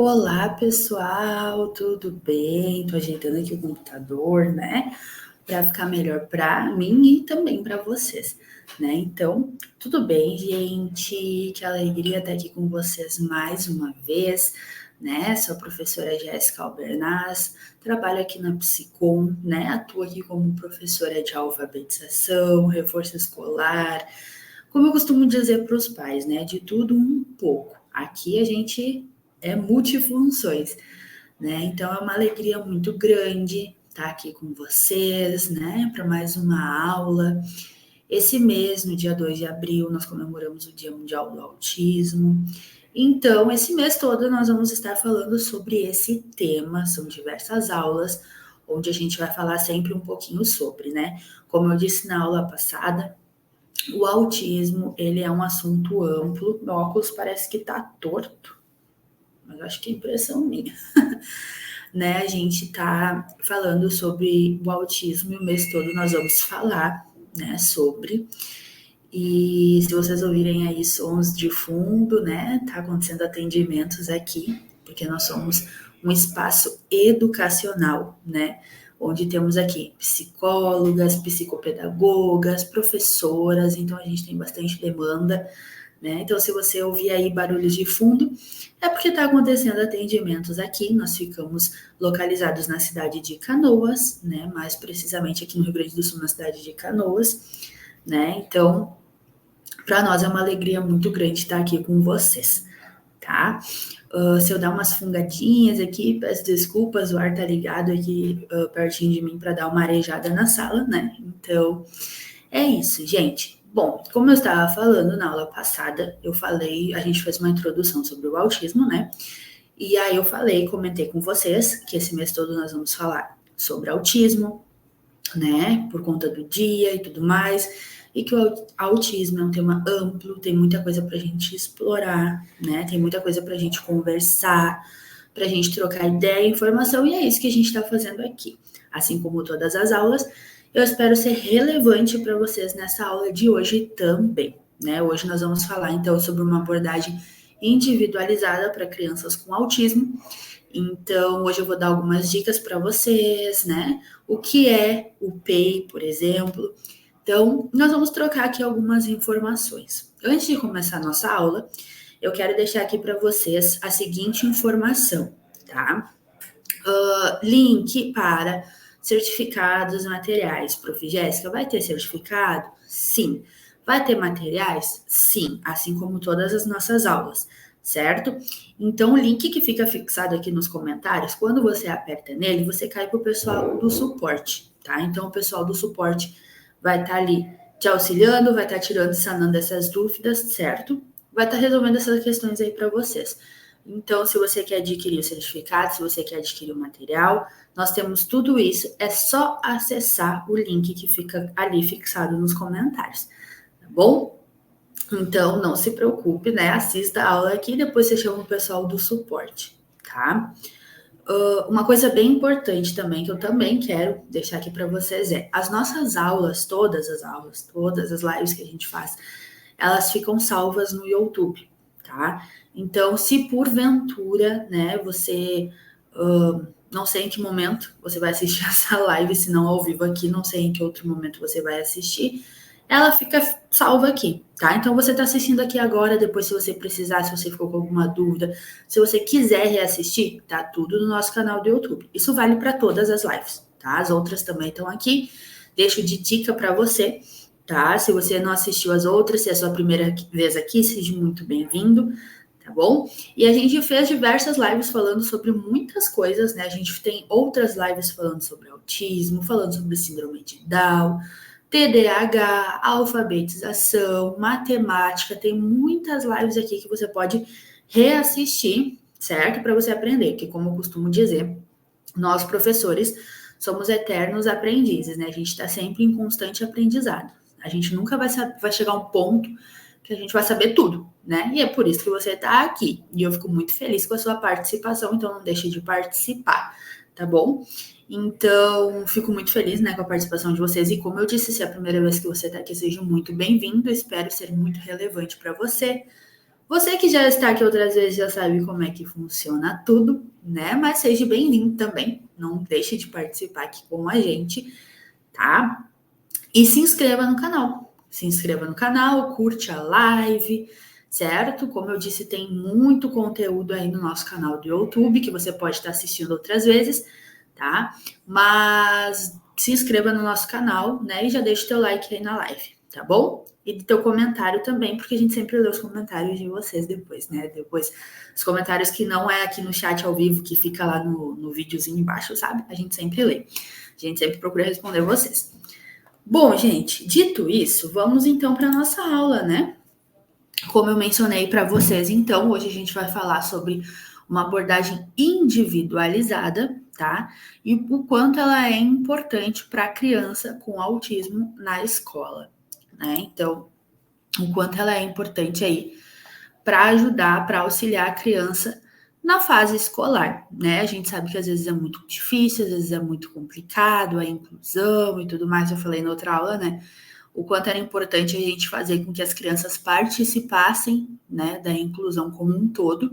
Olá, pessoal, tudo bem? Tô ajeitando aqui o computador, né? Para ficar melhor para mim e também para vocês, né? Então, tudo bem, gente? Que alegria estar aqui com vocês mais uma vez, né? Sou a professora Jéssica Albernaz, trabalho aqui na Psicom, né? Atuo aqui como professora de alfabetização, reforço escolar, como eu costumo dizer para os pais, né? De tudo um pouco. Aqui a gente é multifunções, né? Então é uma alegria muito grande estar aqui com vocês, né? Para mais uma aula. Esse mês, no dia 2 de abril, nós comemoramos o Dia Mundial do Autismo. Então, esse mês todo nós vamos estar falando sobre esse tema, são diversas aulas, onde a gente vai falar sempre um pouquinho sobre, né? Como eu disse na aula passada, o autismo, ele é um assunto amplo. Meu óculos parece que tá torto, mas acho que é impressão minha. Né? A gente tá falando sobre o autismo e o mês todo nós vamos falar, né, sobre. E se vocês ouvirem aí sons de fundo, né, tá acontecendo atendimentos aqui, porque nós somos um espaço educacional, né, onde temos aqui psicólogas, psicopedagogas, professoras, então a gente tem bastante demanda, né? Então, se você ouvir aí barulhos de fundo, é porque está acontecendo atendimentos aqui. Nós ficamos localizados na cidade de Canoas, né? Mais precisamente aqui no Rio Grande do Sul, na cidade de Canoas, né? Então, para nós é uma alegria muito grande estar aqui com vocês, tá? Se eu dar umas fungadinhas aqui, peço desculpas, o ar tá ligado aqui pertinho de mim para dar uma arejada na sala, né? Então, é isso, gente. Bom, como eu estava falando na aula passada, a gente fez uma introdução sobre o autismo, né? E aí eu comentei com vocês que esse mês todo nós vamos falar sobre autismo, né? Por conta do dia e tudo mais. E que o autismo é um tema amplo, tem muita coisa para a gente explorar, né? Tem muita coisa para a gente conversar, para a gente trocar ideia e informação, e é isso que a gente está fazendo aqui. Assim como todas as aulas, eu espero ser relevante para vocês nessa aula de hoje também, né? Hoje nós vamos falar então sobre uma abordagem individualizada para crianças com autismo. Então, hoje eu vou dar algumas dicas para vocês, né? O que é o PEI, por exemplo. Então, nós vamos trocar aqui algumas informações. Antes de começar a nossa aula, eu quero deixar aqui para vocês a seguinte informação, tá? Link para certificados materiais. Prof. Jéssica, vai ter certificado? Sim. Vai ter materiais? Sim, assim como todas as nossas aulas, certo? Então, o link que fica fixado aqui nos comentários, quando você aperta nele, você cai para o pessoal do suporte, tá? Então, o pessoal do suporte vai estar ali te auxiliando, vai estar tirando, sanando essas dúvidas, certo? Vai estar resolvendo essas questões aí para vocês. Então, se você quer adquirir o certificado, se você quer adquirir o material, nós temos tudo isso. É só acessar o link que fica ali fixado nos comentários, tá bom? Então, não se preocupe, né? Assista a aula aqui e depois você chama o pessoal do suporte, tá? Uma coisa bem importante também, que eu também quero deixar aqui para vocês as nossas aulas, todas as lives que a gente faz, elas ficam salvas no YouTube, tá? Então, se porventura, né, você, não sei em que momento você vai assistir essa live, se não ao vivo aqui, não sei em que outro momento você vai assistir, ela fica salva aqui, tá? Então, você está assistindo aqui agora, depois se você precisar, se você ficou com alguma dúvida, se você quiser reassistir, tá tudo no nosso canal do YouTube. Isso vale para todas as lives, tá? As outras também estão aqui. Deixo de dica para você, tá? Se você não assistiu as outras, se é a sua primeira vez aqui, seja muito bem-vindo, tá bom? E a gente fez diversas lives falando sobre muitas coisas, né? A gente tem outras lives falando sobre autismo, falando sobre síndrome de Down, TDAH, alfabetização, matemática, tem muitas lives aqui que você pode reassistir, certo? Para você aprender, que como eu costumo dizer, nós professores somos eternos aprendizes, né? A gente está sempre em constante aprendizado. A gente nunca vai chegar a um ponto que a gente vai saber tudo, né? E é por isso que você está aqui. E eu fico muito feliz com a sua participação, então não deixe de participar, tá bom? Então, fico muito feliz, né, com a participação de vocês. E como eu disse, se é a primeira vez que você está aqui, seja muito bem-vindo. Espero ser muito relevante para você. Você que já está aqui outras vezes já sabe como é que funciona tudo, né? Mas seja bem-vindo também. Não deixe de participar aqui com a gente, tá? E se inscreva no canal. Se inscreva no canal, curte a live, certo? Como eu disse, tem muito conteúdo aí no nosso canal do YouTube que você pode estar assistindo outras vezes, tá? Mas se inscreva no nosso canal, né? E já deixa o teu like aí na live, tá bom? E do teu comentário também, porque a gente sempre lê os comentários de vocês depois, né? Depois, os comentários que não é aqui no chat ao vivo, que fica lá no videozinho embaixo, sabe? A gente sempre lê. A gente sempre procura responder vocês. Bom, gente, dito isso, vamos então para a nossa aula, né? Como eu mencionei para vocês, então, hoje a gente vai falar sobre uma abordagem individualizada, tá? E o quanto ela é importante para a criança com autismo na escola, né? Então, o quanto ela é importante aí para ajudar, para auxiliar a criança na fase escolar, né? A gente sabe que às vezes é muito difícil, às vezes é muito complicado a inclusão e tudo mais. Eu falei na outra aula, né? O quanto era importante a gente fazer com que as crianças participassem, né, da inclusão como um todo.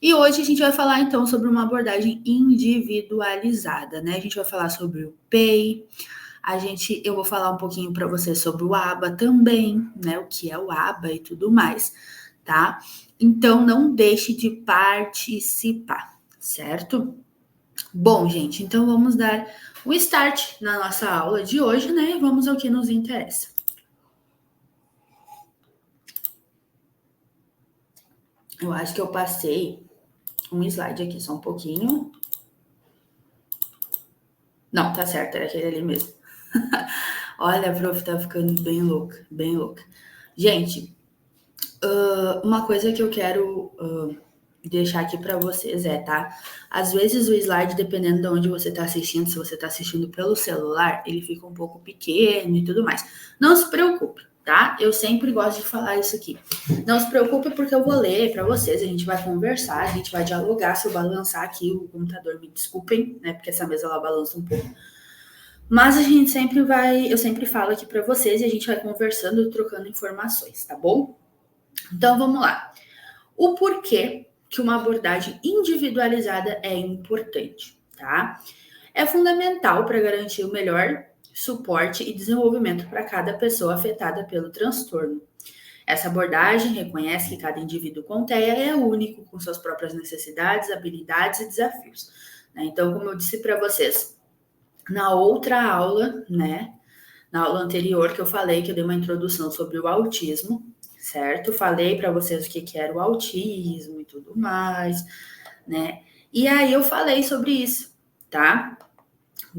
E hoje a gente vai falar então sobre uma abordagem individualizada, né? A gente vai falar sobre o PEI, eu vou falar um pouquinho para você sobre o ABA também, né? O que é o ABA e tudo mais, tá? Então não deixe de participar, certo? Bom, gente, então vamos dar o start na nossa aula de hoje, né? E vamos ao que nos interessa. Eu acho que eu passei um slide aqui, só um pouquinho. Não, tá certo, era aquele ali mesmo. Olha, a prof tá ficando bem louca, bem louca. Gente, uma coisa que eu quero deixar aqui para vocês tá? Às vezes o slide, dependendo de onde você tá assistindo, se você tá assistindo pelo celular, ele fica um pouco pequeno e tudo mais. Não se preocupe, tá? Eu sempre gosto de falar isso aqui. Não se preocupe porque eu vou ler para vocês, a gente vai conversar, a gente vai dialogar. Se eu balançar aqui o computador, me desculpem, né? Porque essa mesa ela balança um pouco. Mas a gente sempre vai, eu sempre falo aqui para vocês e a gente vai conversando, trocando informações, tá bom? Então vamos lá. O porquê que uma abordagem individualizada é importante, tá? É fundamental para garantir o melhor suporte e desenvolvimento para cada pessoa afetada pelo transtorno. Essa abordagem reconhece que cada indivíduo com TEA é único, com suas próprias necessidades, habilidades e desafios, né? Então, como eu disse para vocês na outra aula, né? Na aula anterior que eu falei, que eu dei uma introdução sobre o autismo, certo? Falei para vocês o que era o autismo e tudo mais, né? E aí eu falei sobre isso, tá?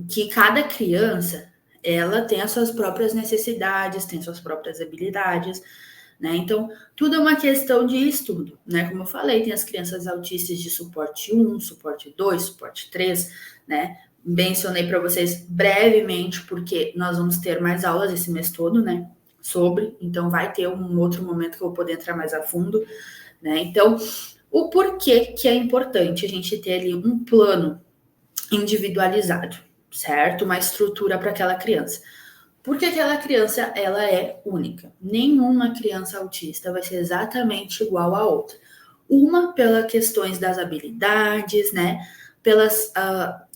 Que cada criança, ela tem as suas próprias necessidades, tem suas próprias habilidades, né? Então, tudo é uma questão de estudo, né? Como eu falei, tem as crianças autistas de suporte 1, suporte 2, suporte 3, né? Mencionei para vocês brevemente, porque nós vamos ter mais aulas esse mês todo, né? Sobre, então vai ter um outro momento que eu vou poder entrar mais a fundo, né? Então, o porquê que é importante a gente ter ali um plano individualizado, certo? Uma estrutura para aquela criança. Porque aquela criança, ela é única. Nenhuma criança autista vai ser exatamente igual a outra. Uma, pelas questões das habilidades, né? Pelas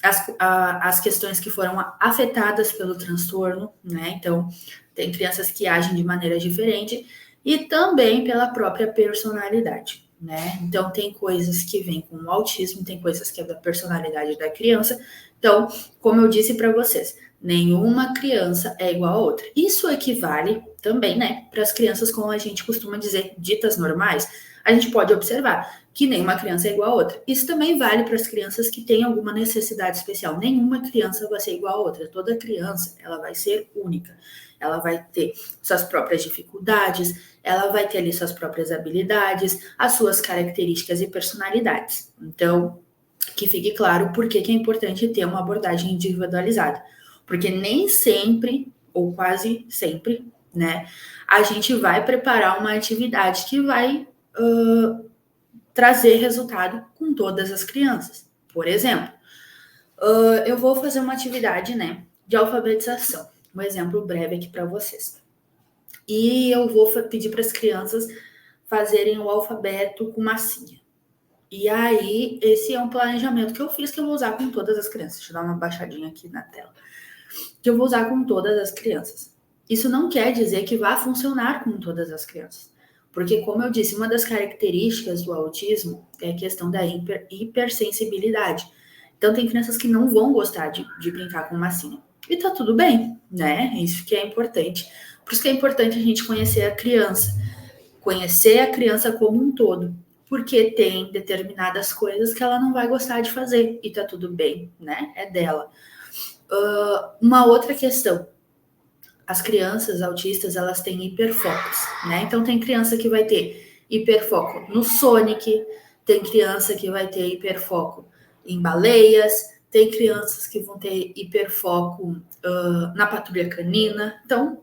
as questões que foram afetadas pelo transtorno, né? Então, tem crianças que agem de maneira diferente e também pela própria personalidade, né? Então, tem coisas que vêm com o autismo, tem coisas que é da personalidade da criança. Então, como eu disse para vocês, nenhuma criança é igual a outra. Isso equivale também, né, para as crianças, como a gente costuma dizer, ditas normais. A gente pode observar que nenhuma criança é igual a outra. Isso também vale para as crianças que têm alguma necessidade especial. Nenhuma criança vai ser igual a outra. Toda criança, ela vai ser única. Ela vai ter suas próprias dificuldades, ela vai ter ali suas próprias habilidades, as suas características e personalidades. Então, que fique claro por que é importante ter uma abordagem individualizada. Porque nem sempre, ou quase sempre, né, a gente vai preparar uma atividade que vai trazer resultado com todas as crianças. Por exemplo, eu vou fazer uma atividade, né, de alfabetização. Um exemplo breve aqui para vocês. E eu vou pedir para as crianças fazerem o alfabeto com massinha. E aí, esse é um planejamento que eu fiz, que eu vou usar com todas as crianças. Deixa eu dar uma baixadinha aqui na tela. Que eu vou usar com todas as crianças. Isso não quer dizer que vá funcionar com todas as crianças. Porque, como eu disse, uma das características do autismo é a questão da hipersensibilidade. Então, tem crianças que não vão gostar de brincar com massinha. E tá tudo bem, né? Isso que é importante. Por isso que é importante a gente conhecer a criança como um todo. Porque tem determinadas coisas que ela não vai gostar de fazer. E tá tudo bem, né? É dela. Uma outra questão. As crianças autistas, elas têm hiperfocos, né? Então, tem criança que vai ter hiperfoco no Sonic, tem criança que vai ter hiperfoco em baleias, tem crianças que vão ter hiperfoco na patrulha canina. Então,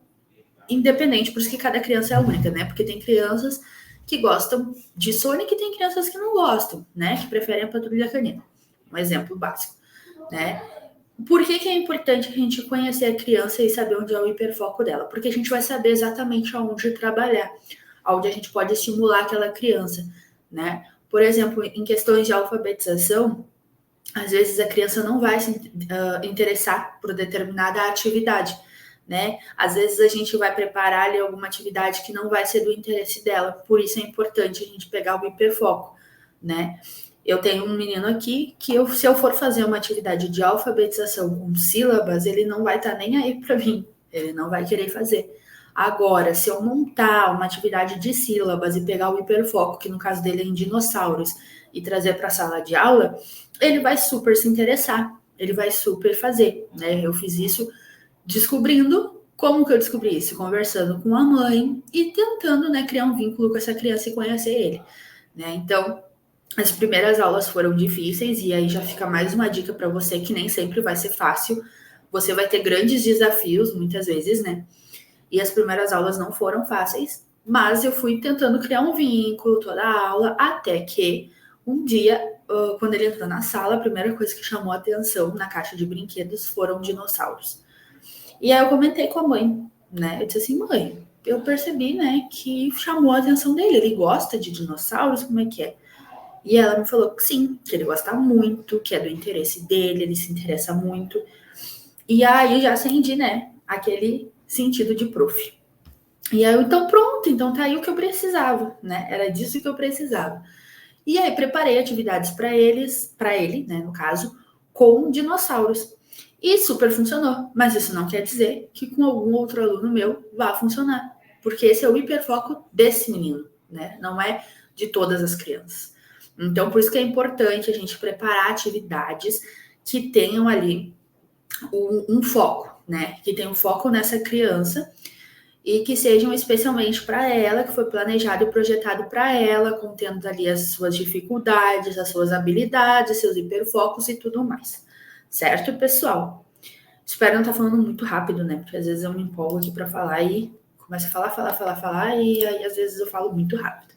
independente, por isso que cada criança é única, né? Porque tem crianças que gostam de Sonic e tem crianças que não gostam, né? Que preferem a patrulha canina. Um exemplo básico, né? Por que é importante a gente conhecer a criança e saber onde é o hiperfoco dela? Porque a gente vai saber exatamente aonde trabalhar, aonde a gente pode estimular aquela criança, né? Por exemplo, em questões de alfabetização, às vezes a criança não vai se interessar por determinada atividade, né? Às vezes a gente vai preparar ali alguma atividade que não vai ser do interesse dela, por isso é importante a gente pegar o hiperfoco, né? Eu tenho um menino aqui que se eu for fazer uma atividade de alfabetização com sílabas, ele não vai estar nem aí para mim, ele não vai querer fazer. Agora, se eu montar uma atividade de sílabas e pegar o hiperfoco, que no caso dele é em dinossauros, e trazer para a sala de aula, ele vai super se interessar, ele vai super fazer, né? Eu fiz isso descobrindo. Como que eu descobri isso? Conversando com a mãe e tentando, né, criar um vínculo com essa criança e conhecer ele, né? Então, as primeiras aulas foram difíceis e aí já fica mais uma dica para você que nem sempre vai ser fácil. Você vai ter grandes desafios muitas vezes, né? E as primeiras aulas não foram fáceis, mas eu fui tentando criar um vínculo toda a aula até que um dia, quando ele entrou na sala, a primeira coisa que chamou a atenção na caixa de brinquedos foram dinossauros. E aí eu comentei com a mãe, né? Eu disse assim, mãe, eu percebi, né, que chamou a atenção dele. Ele gosta de dinossauros, como é que é? E ela me falou que sim, que ele gosta muito, que é do interesse dele, ele se interessa muito. E aí já acendi, né, aquele sentido de prof. E aí, então pronto, então tá aí o que eu precisava, né? Era disso que eu precisava. E aí preparei atividades para ele, né, no caso, com dinossauros. E super funcionou, mas isso não quer dizer que com algum outro aluno meu vá funcionar, porque esse é o hiperfoco desse menino, né? Não é de todas as crianças. Então, por isso que é importante a gente preparar atividades que tenham ali um foco, né? Que tenham foco nessa criança e que sejam especialmente para ela, que foi planejado e projetado para ela, contendo ali as suas dificuldades, as suas habilidades, seus hiperfocos e tudo mais. Certo, pessoal? Espero não estar falando muito rápido, né? Porque às vezes eu me empolgo aqui para falar e começo a falar, e aí às vezes eu falo muito rápido.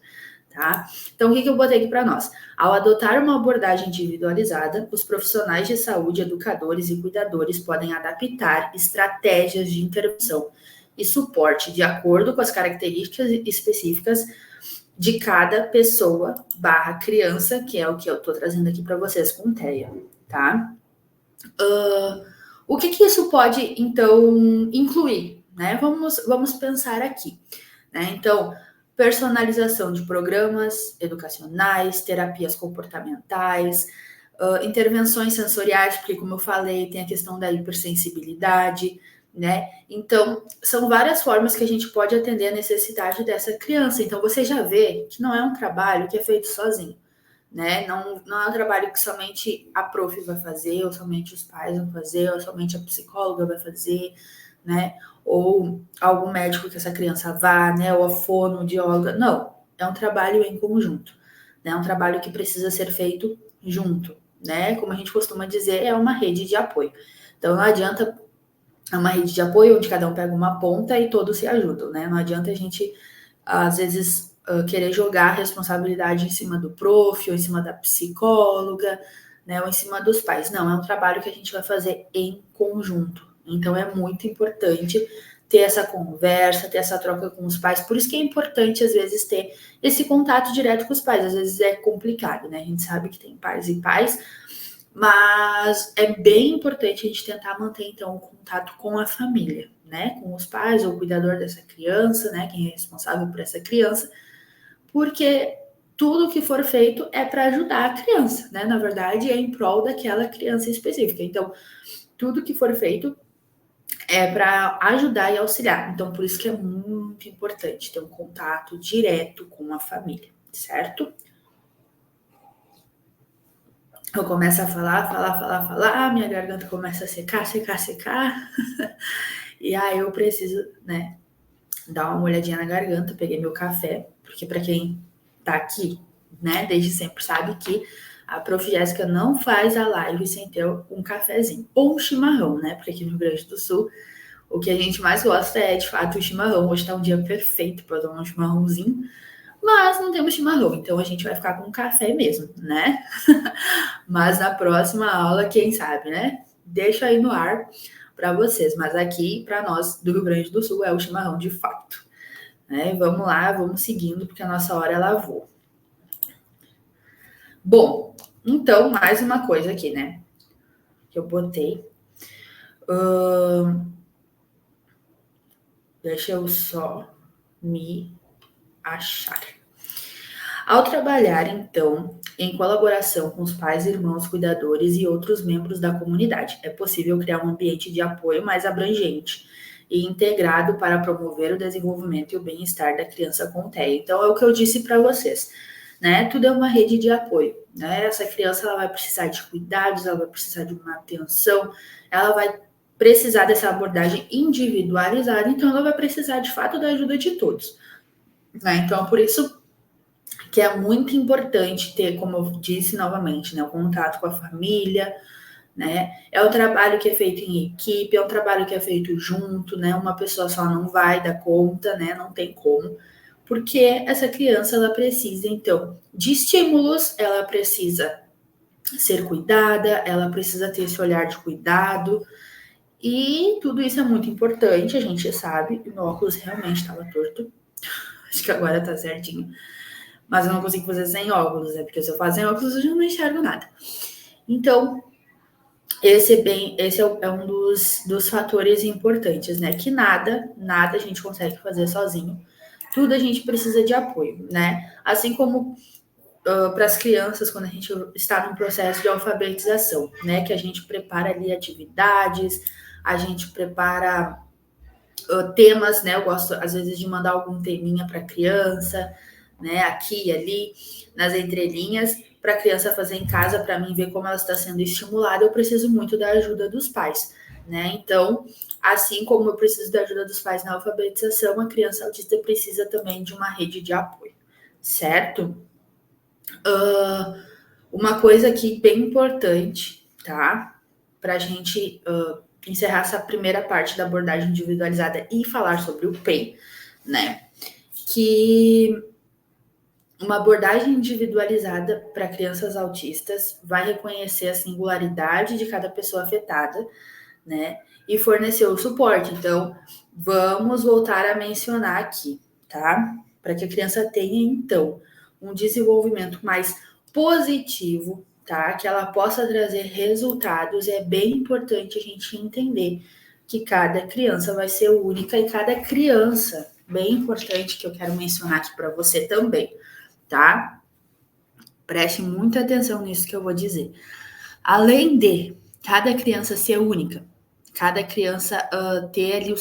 Tá? Então, o que eu botei aqui para nós? Ao adotar uma abordagem individualizada, os profissionais de saúde, educadores e cuidadores podem adaptar estratégias de intervenção e suporte de acordo com as características específicas de cada pessoa barra criança, que é o que eu estou trazendo aqui para vocês com o TEA, tá? O que isso pode, então, incluir? Né? Vamos pensar aqui. Né? Então, personalização de programas educacionais, terapias comportamentais, intervenções sensoriais, porque, como eu falei, tem a questão da hipersensibilidade, né? Então, são várias formas que a gente pode atender a necessidade dessa criança. Então, você já vê que não é um trabalho que é feito sozinho, né? Não é um trabalho que somente a prof vai fazer, ou somente os pais vão fazer, ou somente a psicóloga vai fazer, né? Ou algum médico que essa criança vá, né? Ou a fonoaudióloga. Não, é um trabalho em conjunto, né? É um trabalho que precisa ser feito junto, né? Como a gente costuma dizer, é uma rede de apoio. Então, não adianta uma rede de apoio onde cada um pega uma ponta e todos se ajudam, né? Não adianta a gente, às vezes, querer jogar a responsabilidade em cima do prof, ou em cima da psicóloga, né? Ou em cima dos pais. Não, é um trabalho que a gente vai fazer em conjunto. Então, é muito importante ter essa conversa, ter essa troca com os pais. Por isso que é importante, às vezes, ter esse contato direto com os pais. Às vezes é complicado, né? A gente sabe que tem pais e pais, mas é bem importante a gente tentar manter, então, o contato com a família, né? Com os pais ou o cuidador dessa criança, né? Quem é responsável por essa criança, porque tudo que for feito é para ajudar a criança, né? Na verdade, é em prol daquela criança específica. Então, tudo que for feito é para ajudar e auxiliar. Então, por isso que é muito importante ter um contato direto com a família, certo? Eu começo a falar, minha garganta começa a secar. E aí eu preciso, né, dar uma olhadinha na garganta, peguei meu café, porque para quem tá aqui, né, desde sempre sabe que a Prof. Jéssica não faz a live sem ter um cafezinho ou um chimarrão, né? Porque aqui no Rio Grande do Sul o que a gente mais gosta é, de fato, o chimarrão. Hoje tá um dia perfeito para tomar um chimarrãozinho, mas não temos chimarrão, então a gente vai ficar com café mesmo, né? Mas na próxima aula, quem sabe, né? Deixa aí no ar para vocês, mas aqui, para nós do Rio Grande do Sul, é o chimarrão de fato. Né? Vamos lá, vamos seguindo, porque a nossa hora ela voa. Bom, então, mais uma coisa aqui, né? Que eu botei. Deixa eu só me achar. Ao trabalhar, então, em colaboração com os pais, irmãos, cuidadores e outros membros da comunidade, é possível criar um ambiente de apoio mais abrangente e integrado para promover o desenvolvimento e o bem-estar da criança com TEA. Então, é o que eu disse para vocês, né? Tudo é uma rede de apoio, né? Essa criança ela vai precisar de cuidados, ela vai precisar de uma atenção, ela vai precisar dessa abordagem individualizada, então ela vai precisar, de fato, da ajuda de todos, né? Então, por isso que é muito importante ter, como eu disse novamente, né, o contato com a família, né? É um trabalho que é feito em equipe, é um trabalho que é feito junto, né? Uma pessoa só não vai dar conta, né? Não tem como, porque essa criança ela precisa então de estímulos, ela precisa ser cuidada, ela precisa ter esse olhar de cuidado. E tudo isso é muito importante, a gente sabe. Meu óculos realmente estava torto. Acho que agora tá certinho. Mas eu não consigo fazer sem óculos, né? Porque se eu faço sem óculos, eu já não enxergo nada. Então, esse é um dos fatores importantes, né? Que nada a gente consegue fazer sozinho. Tudo a gente precisa de apoio, né? Assim como para as crianças, quando a gente está num processo de alfabetização, né? Que a gente prepara ali atividades, a gente prepara temas, né? Eu gosto, às vezes, de mandar algum teminha para a criança, né? Aqui e ali, nas entrelinhas, para a criança fazer em casa, para mim ver como ela está sendo estimulada, eu preciso muito da ajuda dos pais, né? Então, assim como eu preciso da ajuda dos pais na alfabetização, a criança autista precisa também de uma rede de apoio, certo? Uma coisa aqui bem importante, tá? Para a gente encerrar essa primeira parte da abordagem individualizada e falar sobre o PEI, né? Que uma abordagem individualizada para crianças autistas vai reconhecer a singularidade de cada pessoa afetada, né? E fornecer o suporte. Então, vamos voltar a mencionar aqui, tá? Para que a criança tenha, então, um desenvolvimento mais positivo, tá? Que ela possa trazer resultados. É bem importante a gente entender que cada criança vai ser única e cada criança, bem importante que eu quero mencionar aqui para você também, tá? Preste muita atenção nisso que eu vou dizer. Além de cada criança ser única, cada criança ter ali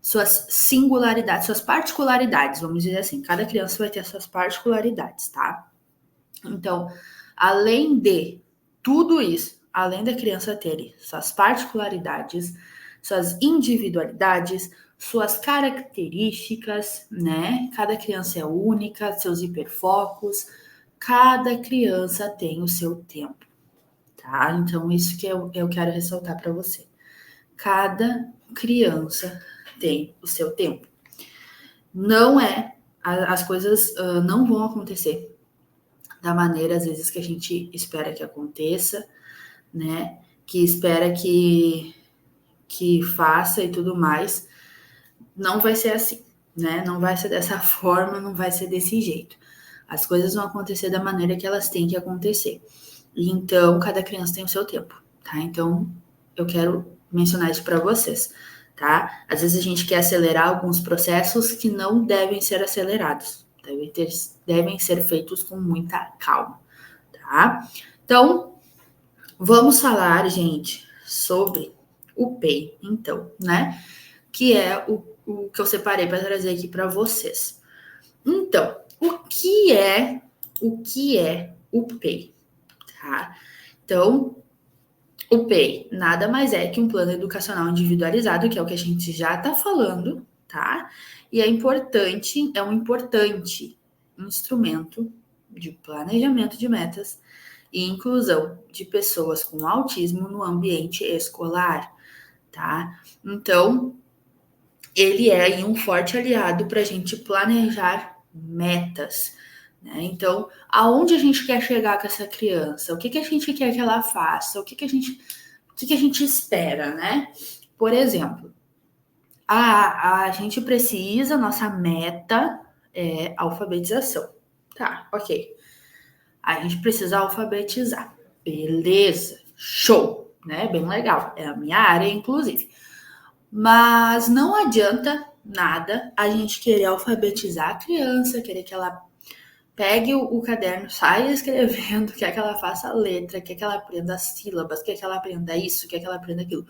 suas singularidades, suas particularidades, vamos dizer assim. Cada criança vai ter suas particularidades, tá? Então, além de tudo isso, além da criança ter suas particularidades, suas individualidades, suas características, né? Cada criança é única, seus hiperfocos, cada criança tem o seu tempo, tá? Então, isso que eu quero ressaltar para você. Cada criança tem o seu tempo. Não é, as coisas não vão acontecer da maneira, às vezes, que a gente espera que aconteça, né? Que espera que faça e tudo mais. não vai ser assim, né? Não vai ser dessa forma, não vai ser desse jeito. As coisas vão acontecer da maneira que elas têm que acontecer. E então, cada criança tem o seu tempo, tá? Então, eu quero mencionar isso para vocês, tá? Às vezes a gente quer acelerar alguns processos que não devem ser acelerados, devem ser feitos com muita calma, tá? Então, vamos falar, gente, sobre o PEI, então, né? Que é o que eu separei para trazer aqui para vocês. Então, o que é o PEI, tá? Então, o PEI nada mais é que um plano educacional individualizado, que é o que a gente já está falando, tá? E é um importante instrumento de planejamento de metas e inclusão de pessoas com autismo no ambiente escolar, tá? Então, ele é aí um forte aliado para a gente planejar metas, né? Então, aonde a gente quer chegar com essa criança? O que a gente quer que ela faça? O que a gente espera, né? Por exemplo, a gente precisa, nossa meta é alfabetização. Tá, ok. A gente precisa alfabetizar. Beleza, show, né? Bem legal. É a minha área, inclusive. Mas não adianta nada a gente querer alfabetizar a criança, querer que ela pegue o caderno, saia escrevendo, quer que ela faça a letra, quer que ela aprenda as sílabas, quer que ela aprenda isso, quer que ela aprenda aquilo.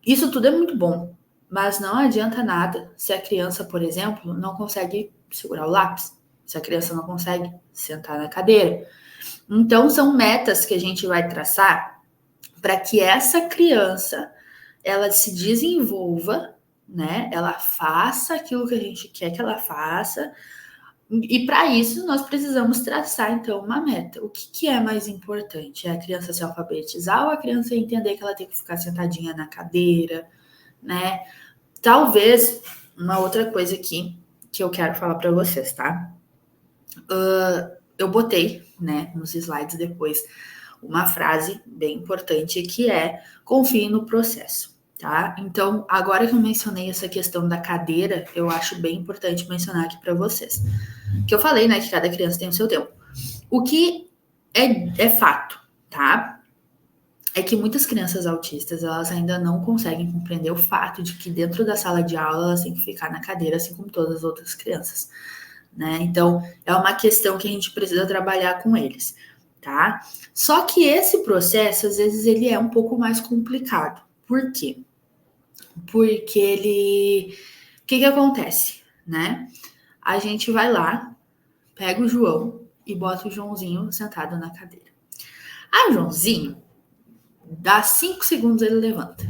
Isso tudo é muito bom, mas não adianta nada se a criança, por exemplo, não consegue segurar o lápis, se a criança não consegue sentar na cadeira. Então, são metas que a gente vai traçar para que essa criança ela se desenvolva, né? Ela faça aquilo que a gente quer que ela faça. E para isso nós precisamos traçar então uma meta. O que é mais importante? É a criança se alfabetizar ou a criança entender que ela tem que ficar sentadinha na cadeira, né? Talvez uma outra coisa aqui que eu quero falar para vocês, tá? Eu botei, né, nos slides depois uma frase bem importante que é confie no processo. Tá? Então, agora que eu mencionei essa questão da cadeira, eu acho bem importante mencionar aqui para vocês. Que eu falei, né, que cada criança tem o seu tempo. O que é fato, tá? É que muitas crianças autistas, elas ainda não conseguem compreender o fato de que dentro da sala de aula elas têm que ficar na cadeira, assim como todas as outras crianças, né? Então, é uma questão que a gente precisa trabalhar com eles, tá? Só que esse processo, às vezes, ele é um pouco mais complicado. Por quê? Porque ele... O que acontece, né? A gente vai lá, pega o João e bota o Joãozinho sentado na cadeira. Ah, Joãozinho, dá 5 segundos ele levanta.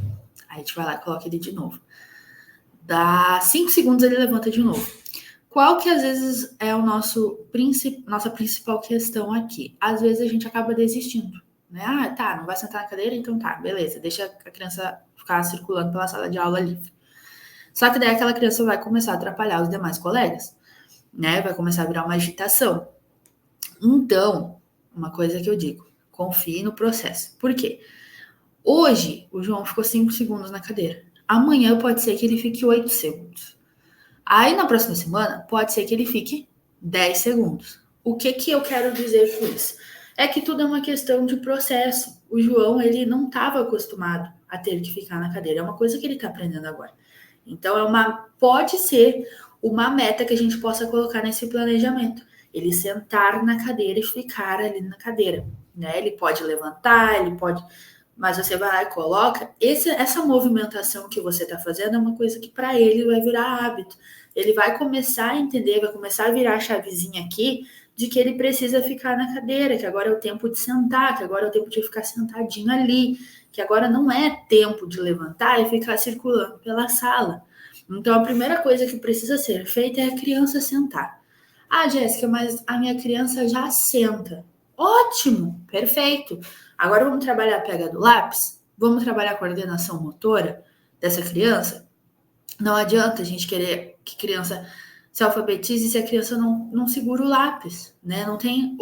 Aí a gente vai lá e coloca ele de novo. Dá 5 segundos ele levanta de novo. Qual que às vezes é o nossa principal questão aqui? Às vezes a gente acaba desistindo, né? Ah, tá, não vai sentar na cadeira, então tá, beleza, deixa a criança ficar circulando pela sala de aula livre. Só que daí aquela criança vai começar a atrapalhar os demais colegas, né? Vai começar a virar uma agitação. Então, uma coisa que eu digo, confie no processo. Por quê? Hoje, o João ficou 5 segundos na cadeira. Amanhã pode ser que ele fique 8 segundos. Aí, na próxima semana, pode ser que ele fique 10 segundos. O que eu quero dizer com isso? É que tudo é uma questão de processo. O João, ele não estava acostumado a ter que ficar na cadeira. É uma coisa que ele está aprendendo agora. Então, pode ser uma meta que a gente possa colocar nesse planejamento. Ele sentar na cadeira e ficar ali na cadeira, né? Ele pode levantar, ele pode... Mas você vai lá e coloca... Essa movimentação que você está fazendo é uma coisa que para ele vai virar hábito. Ele vai começar a entender, vai começar a virar a chavezinha aqui de que ele precisa ficar na cadeira, que agora é o tempo de sentar, que agora é o tempo de ficar sentadinho ali, que agora não é tempo de levantar e ficar circulando pela sala. Então, a primeira coisa que precisa ser feita é a criança sentar. Ah, Jéssica, mas a minha criança já senta. Ótimo, perfeito. Agora vamos trabalhar a pega do lápis? Vamos trabalhar a coordenação motora dessa criança? Não adianta a gente querer que criança se alfabetize se a criança não segura o lápis, né? Não tem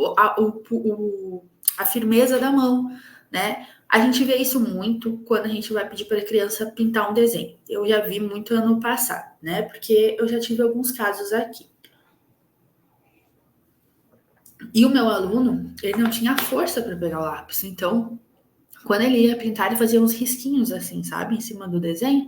a firmeza da mão, né? A gente vê isso muito quando a gente vai pedir para a criança pintar um desenho. Eu já vi muito ano passado, né? Porque eu já tive alguns casos aqui. E o meu aluno, ele não tinha força para pegar o lápis. Então, quando ele ia pintar, ele fazia uns risquinhos assim, sabe? Em cima do desenho.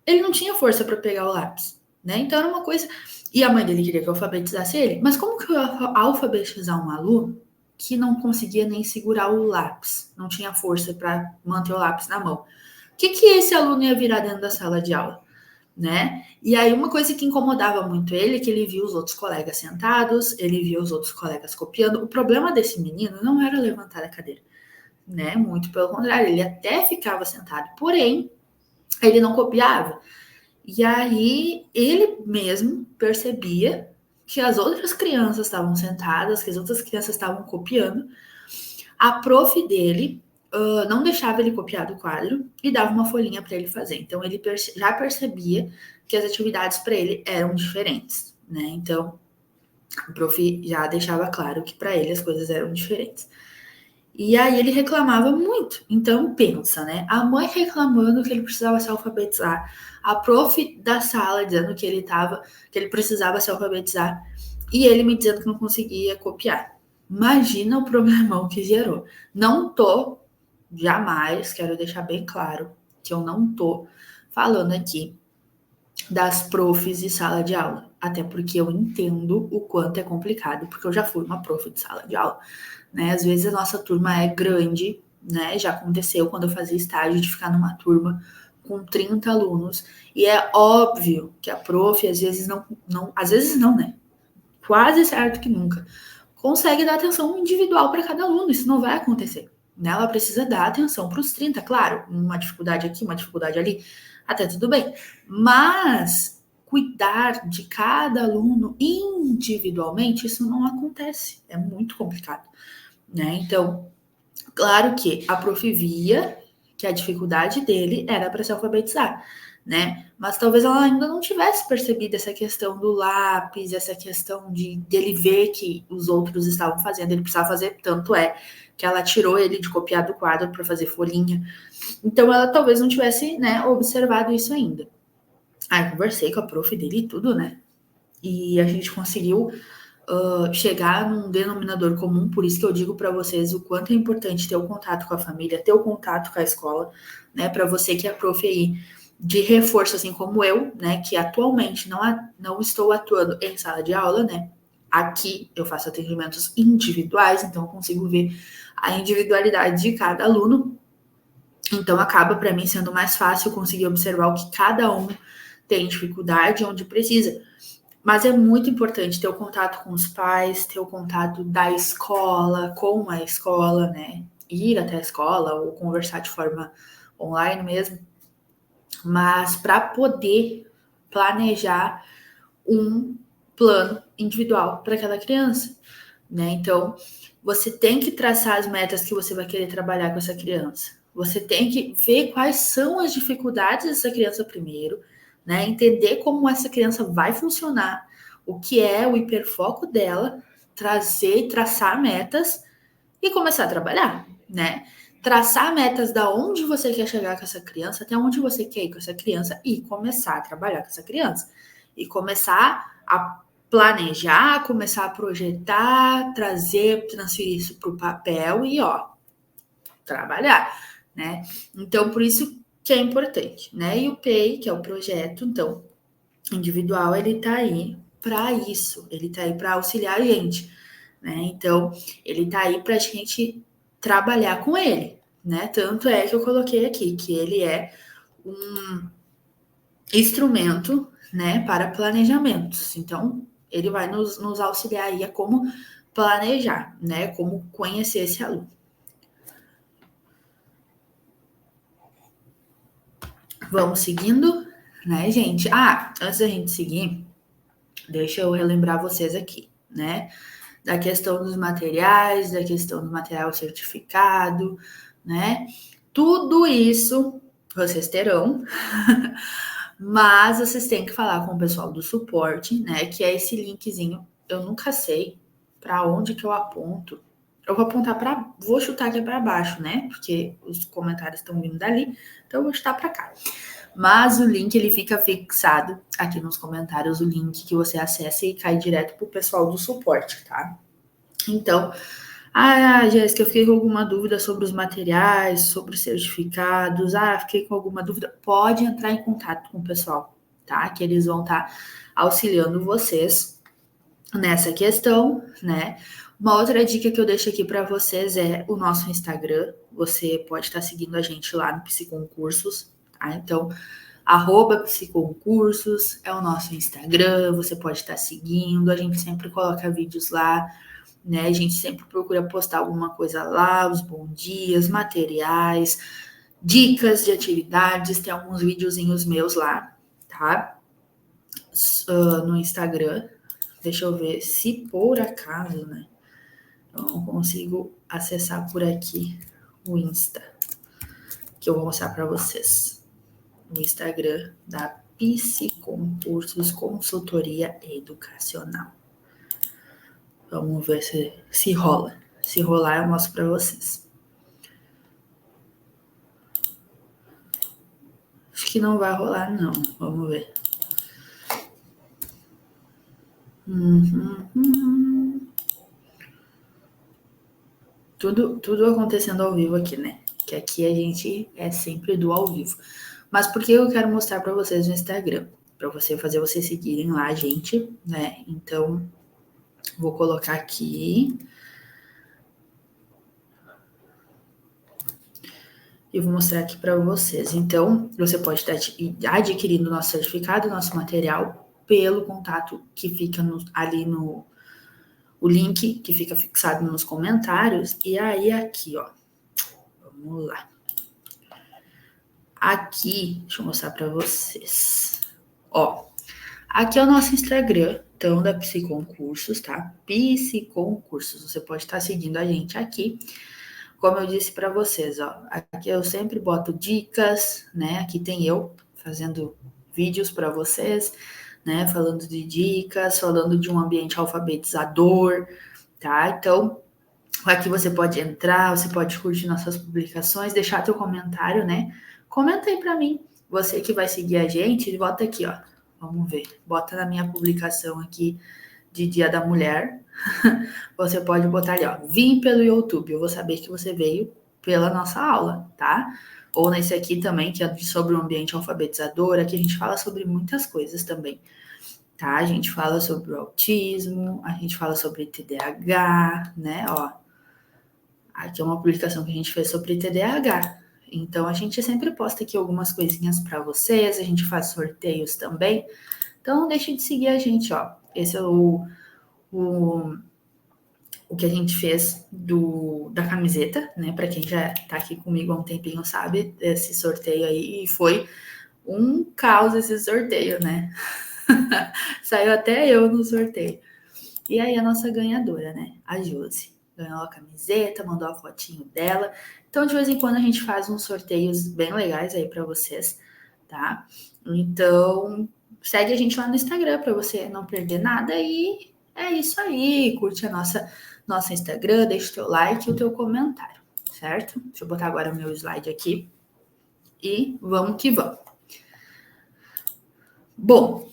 Ele não tinha força para pegar o lápis, né? Então era uma coisa. E a mãe dele queria que eu alfabetizasse ele. Mas como que eu ia alfabetizar um aluno que não conseguia nem segurar o lápis? Não tinha força para manter o lápis na mão. O que esse aluno ia virar dentro da sala de aula? Né? E aí uma coisa que incomodava muito ele é que ele via os outros colegas sentados, ele via os outros colegas copiando. O problema desse menino não era levantar a cadeira, né? Muito pelo contrário, ele até ficava sentado, porém ele não copiava. E aí ele mesmo percebia que as outras crianças estavam sentadas, que as outras crianças estavam copiando. A prof dele não deixava ele copiar do quadro e dava uma folhinha para ele fazer. Então ele já percebia que as atividades para ele eram diferentes, né? Então o prof já deixava claro que para ele as coisas eram diferentes. E aí ele reclamava muito. Então pensa, né? A mãe reclamando que ele precisava se alfabetizar, a prof da sala dizendo que ele precisava se alfabetizar, e ele me dizendo que não conseguia copiar. Imagina o problemão que gerou. Não tô, jamais, quero deixar bem claro que eu não tô falando aqui das profs de sala de aula, até porque eu entendo o quanto é complicado, porque eu já fui uma prof de sala de aula, né? Às vezes a nossa turma é grande, né? Já aconteceu quando eu fazia estágio de ficar numa turma com 30 alunos, e é óbvio que a prof às vezes às vezes não, né? Quase certo que nunca consegue dar atenção individual para cada aluno, isso não vai acontecer, né? Ela precisa dar atenção para os 30, claro, uma dificuldade aqui, uma dificuldade ali, até tudo bem, mas cuidar de cada aluno individualmente, isso não acontece, é muito complicado, né? Então, claro que a prof via que a dificuldade dele era para se alfabetizar, né? Mas talvez ela ainda não tivesse percebido essa questão do lápis, essa questão de dele ver que os outros estavam fazendo, ele precisava fazer, tanto é que ela tirou ele de copiar do quadro para fazer folhinha. Então ela talvez não tivesse, né, observado isso ainda. Aí conversei com a prof dele e tudo, né? E a gente conseguiu chegar num denominador comum, por isso que eu digo para vocês o quanto é importante ter o contato com a família, ter o contato com a escola, né? Para você que é prof aí de reforço, assim como eu, né? Que atualmente não estou atuando em sala de aula, né? Aqui eu faço atendimentos individuais, então eu consigo ver a individualidade de cada aluno. Então acaba para mim sendo mais fácil conseguir observar o que cada um tem dificuldade, onde precisa. Mas é muito importante ter o contato com os pais, ter o contato da escola, com a escola, né? Ir até a escola ou conversar de forma online mesmo. Mas para poder planejar um plano individual para aquela criança, né? Então, você tem que traçar as metas que você vai querer trabalhar com essa criança. Você tem que ver quais são as dificuldades dessa criança primeiro, né? Entender como essa criança vai funcionar, o que é o hiperfoco dela, traçar metas e começar a trabalhar, né? Traçar metas da onde você quer chegar com essa criança, até onde você quer ir com essa criança e começar a trabalhar com essa criança. E começar a planejar, começar a projetar, trazer, transferir isso para o papel e, ó, trabalhar, né? Então, por isso que é importante, né? E o PEI, que é o projeto, então, individual, ele tá aí para isso, ele tá aí para auxiliar a gente, né? Então, ele tá aí para a gente trabalhar com ele, né? Tanto é que eu coloquei aqui que ele é um instrumento, né, para planejamentos. Então, ele vai nos auxiliar aí a como planejar, né? Como conhecer esse aluno. Vamos seguindo, né, gente? Ah, antes da gente seguir, deixa eu relembrar vocês aqui, né? Da questão dos materiais, da questão do material certificado, né? Tudo isso vocês terão, mas vocês têm que falar com o pessoal do suporte, né? Que é esse linkzinho. Eu nunca sei para onde que eu aponto eu vou apontar vou chutar aqui para baixo, né? Porque os comentários estão vindo dali, então eu vou chutar para cá. Mas o link ele fica fixado aqui nos comentários, o link que você acessa e cai direto pro pessoal do suporte, tá? Então, Jéssica, eu fiquei com alguma dúvida sobre os materiais, sobre os certificados. Fiquei com alguma dúvida. Pode entrar em contato com o pessoal, tá? Que eles vão estar auxiliando vocês nessa questão, né? Uma outra dica que eu deixo aqui para vocês é o nosso Instagram. Você pode estar seguindo a gente lá no Psiconcursos, tá? Então, @psiconcursos é o nosso Instagram. Você pode estar seguindo. A gente sempre coloca vídeos lá, né? A gente sempre procura postar alguma coisa lá, os bons dias, materiais, dicas de atividades. Tem alguns videozinhos meus lá, tá? No Instagram. Deixa eu ver se por acaso, né? Eu não consigo acessar por aqui o Insta, que eu vou mostrar para vocês. O Instagram da Psiconcursos Consultoria Educacional. Vamos ver se rola. Se rolar, eu mostro para vocês. Acho que não vai rolar, não. Vamos ver. Tudo acontecendo ao vivo aqui, né? Que aqui a gente é sempre do ao vivo. Mas por que eu quero mostrar para vocês no Instagram? Para fazer vocês seguirem lá a gente, né? Então, vou colocar aqui. E vou mostrar aqui para vocês. Então, você pode estar adquirindo nosso certificado, nosso material, pelo contato que fica ali no o link que fica fixado nos comentários. E aí, aqui, ó. Vamos lá. Aqui, deixa eu mostrar para vocês. Ó, aqui é o nosso Instagram, então, da Psiconcursos, tá? Psiconcursos. Você pode estar seguindo a gente aqui. Como eu disse para vocês, ó, aqui eu sempre boto dicas, né? Aqui tem eu fazendo vídeos para vocês, né? Falando de dicas, falando de um ambiente alfabetizador, tá? Então, aqui você pode entrar, você pode curtir nossas publicações, deixar teu comentário, né? Comenta aí para mim. Você que vai seguir a gente, bota aqui, ó. Vamos ver. Bota na minha publicação aqui de Dia da Mulher. Você pode botar ali, ó, vim pelo YouTube, eu vou saber que você veio pela nossa aula, tá? Ou nesse aqui também, que é sobre o ambiente alfabetizador, aqui a gente fala sobre muitas coisas também, tá? A gente fala sobre o autismo, a gente fala sobre TDAH, né, ó. Aqui é uma publicação que a gente fez sobre TDAH. Então, a gente sempre posta aqui algumas coisinhas para vocês, a gente faz sorteios também. Então, não deixe de seguir a gente, ó. Esse é o que a gente fez da camiseta, né? Para quem já tá aqui comigo há um tempinho sabe, esse sorteio aí, e foi um caos esse sorteio, né? Saiu até eu no sorteio. E aí a nossa ganhadora, né? A Josi. Ganhou a camiseta, mandou a fotinho dela. Então, de vez em quando, a gente faz uns sorteios bem legais aí para vocês, tá? Então, segue a gente lá no Instagram para você não perder nada. E é isso aí. Curte a nosso Instagram, deixa o teu like e o teu comentário, certo? Deixa eu botar agora o meu slide aqui. E vamos que vamos. Bom,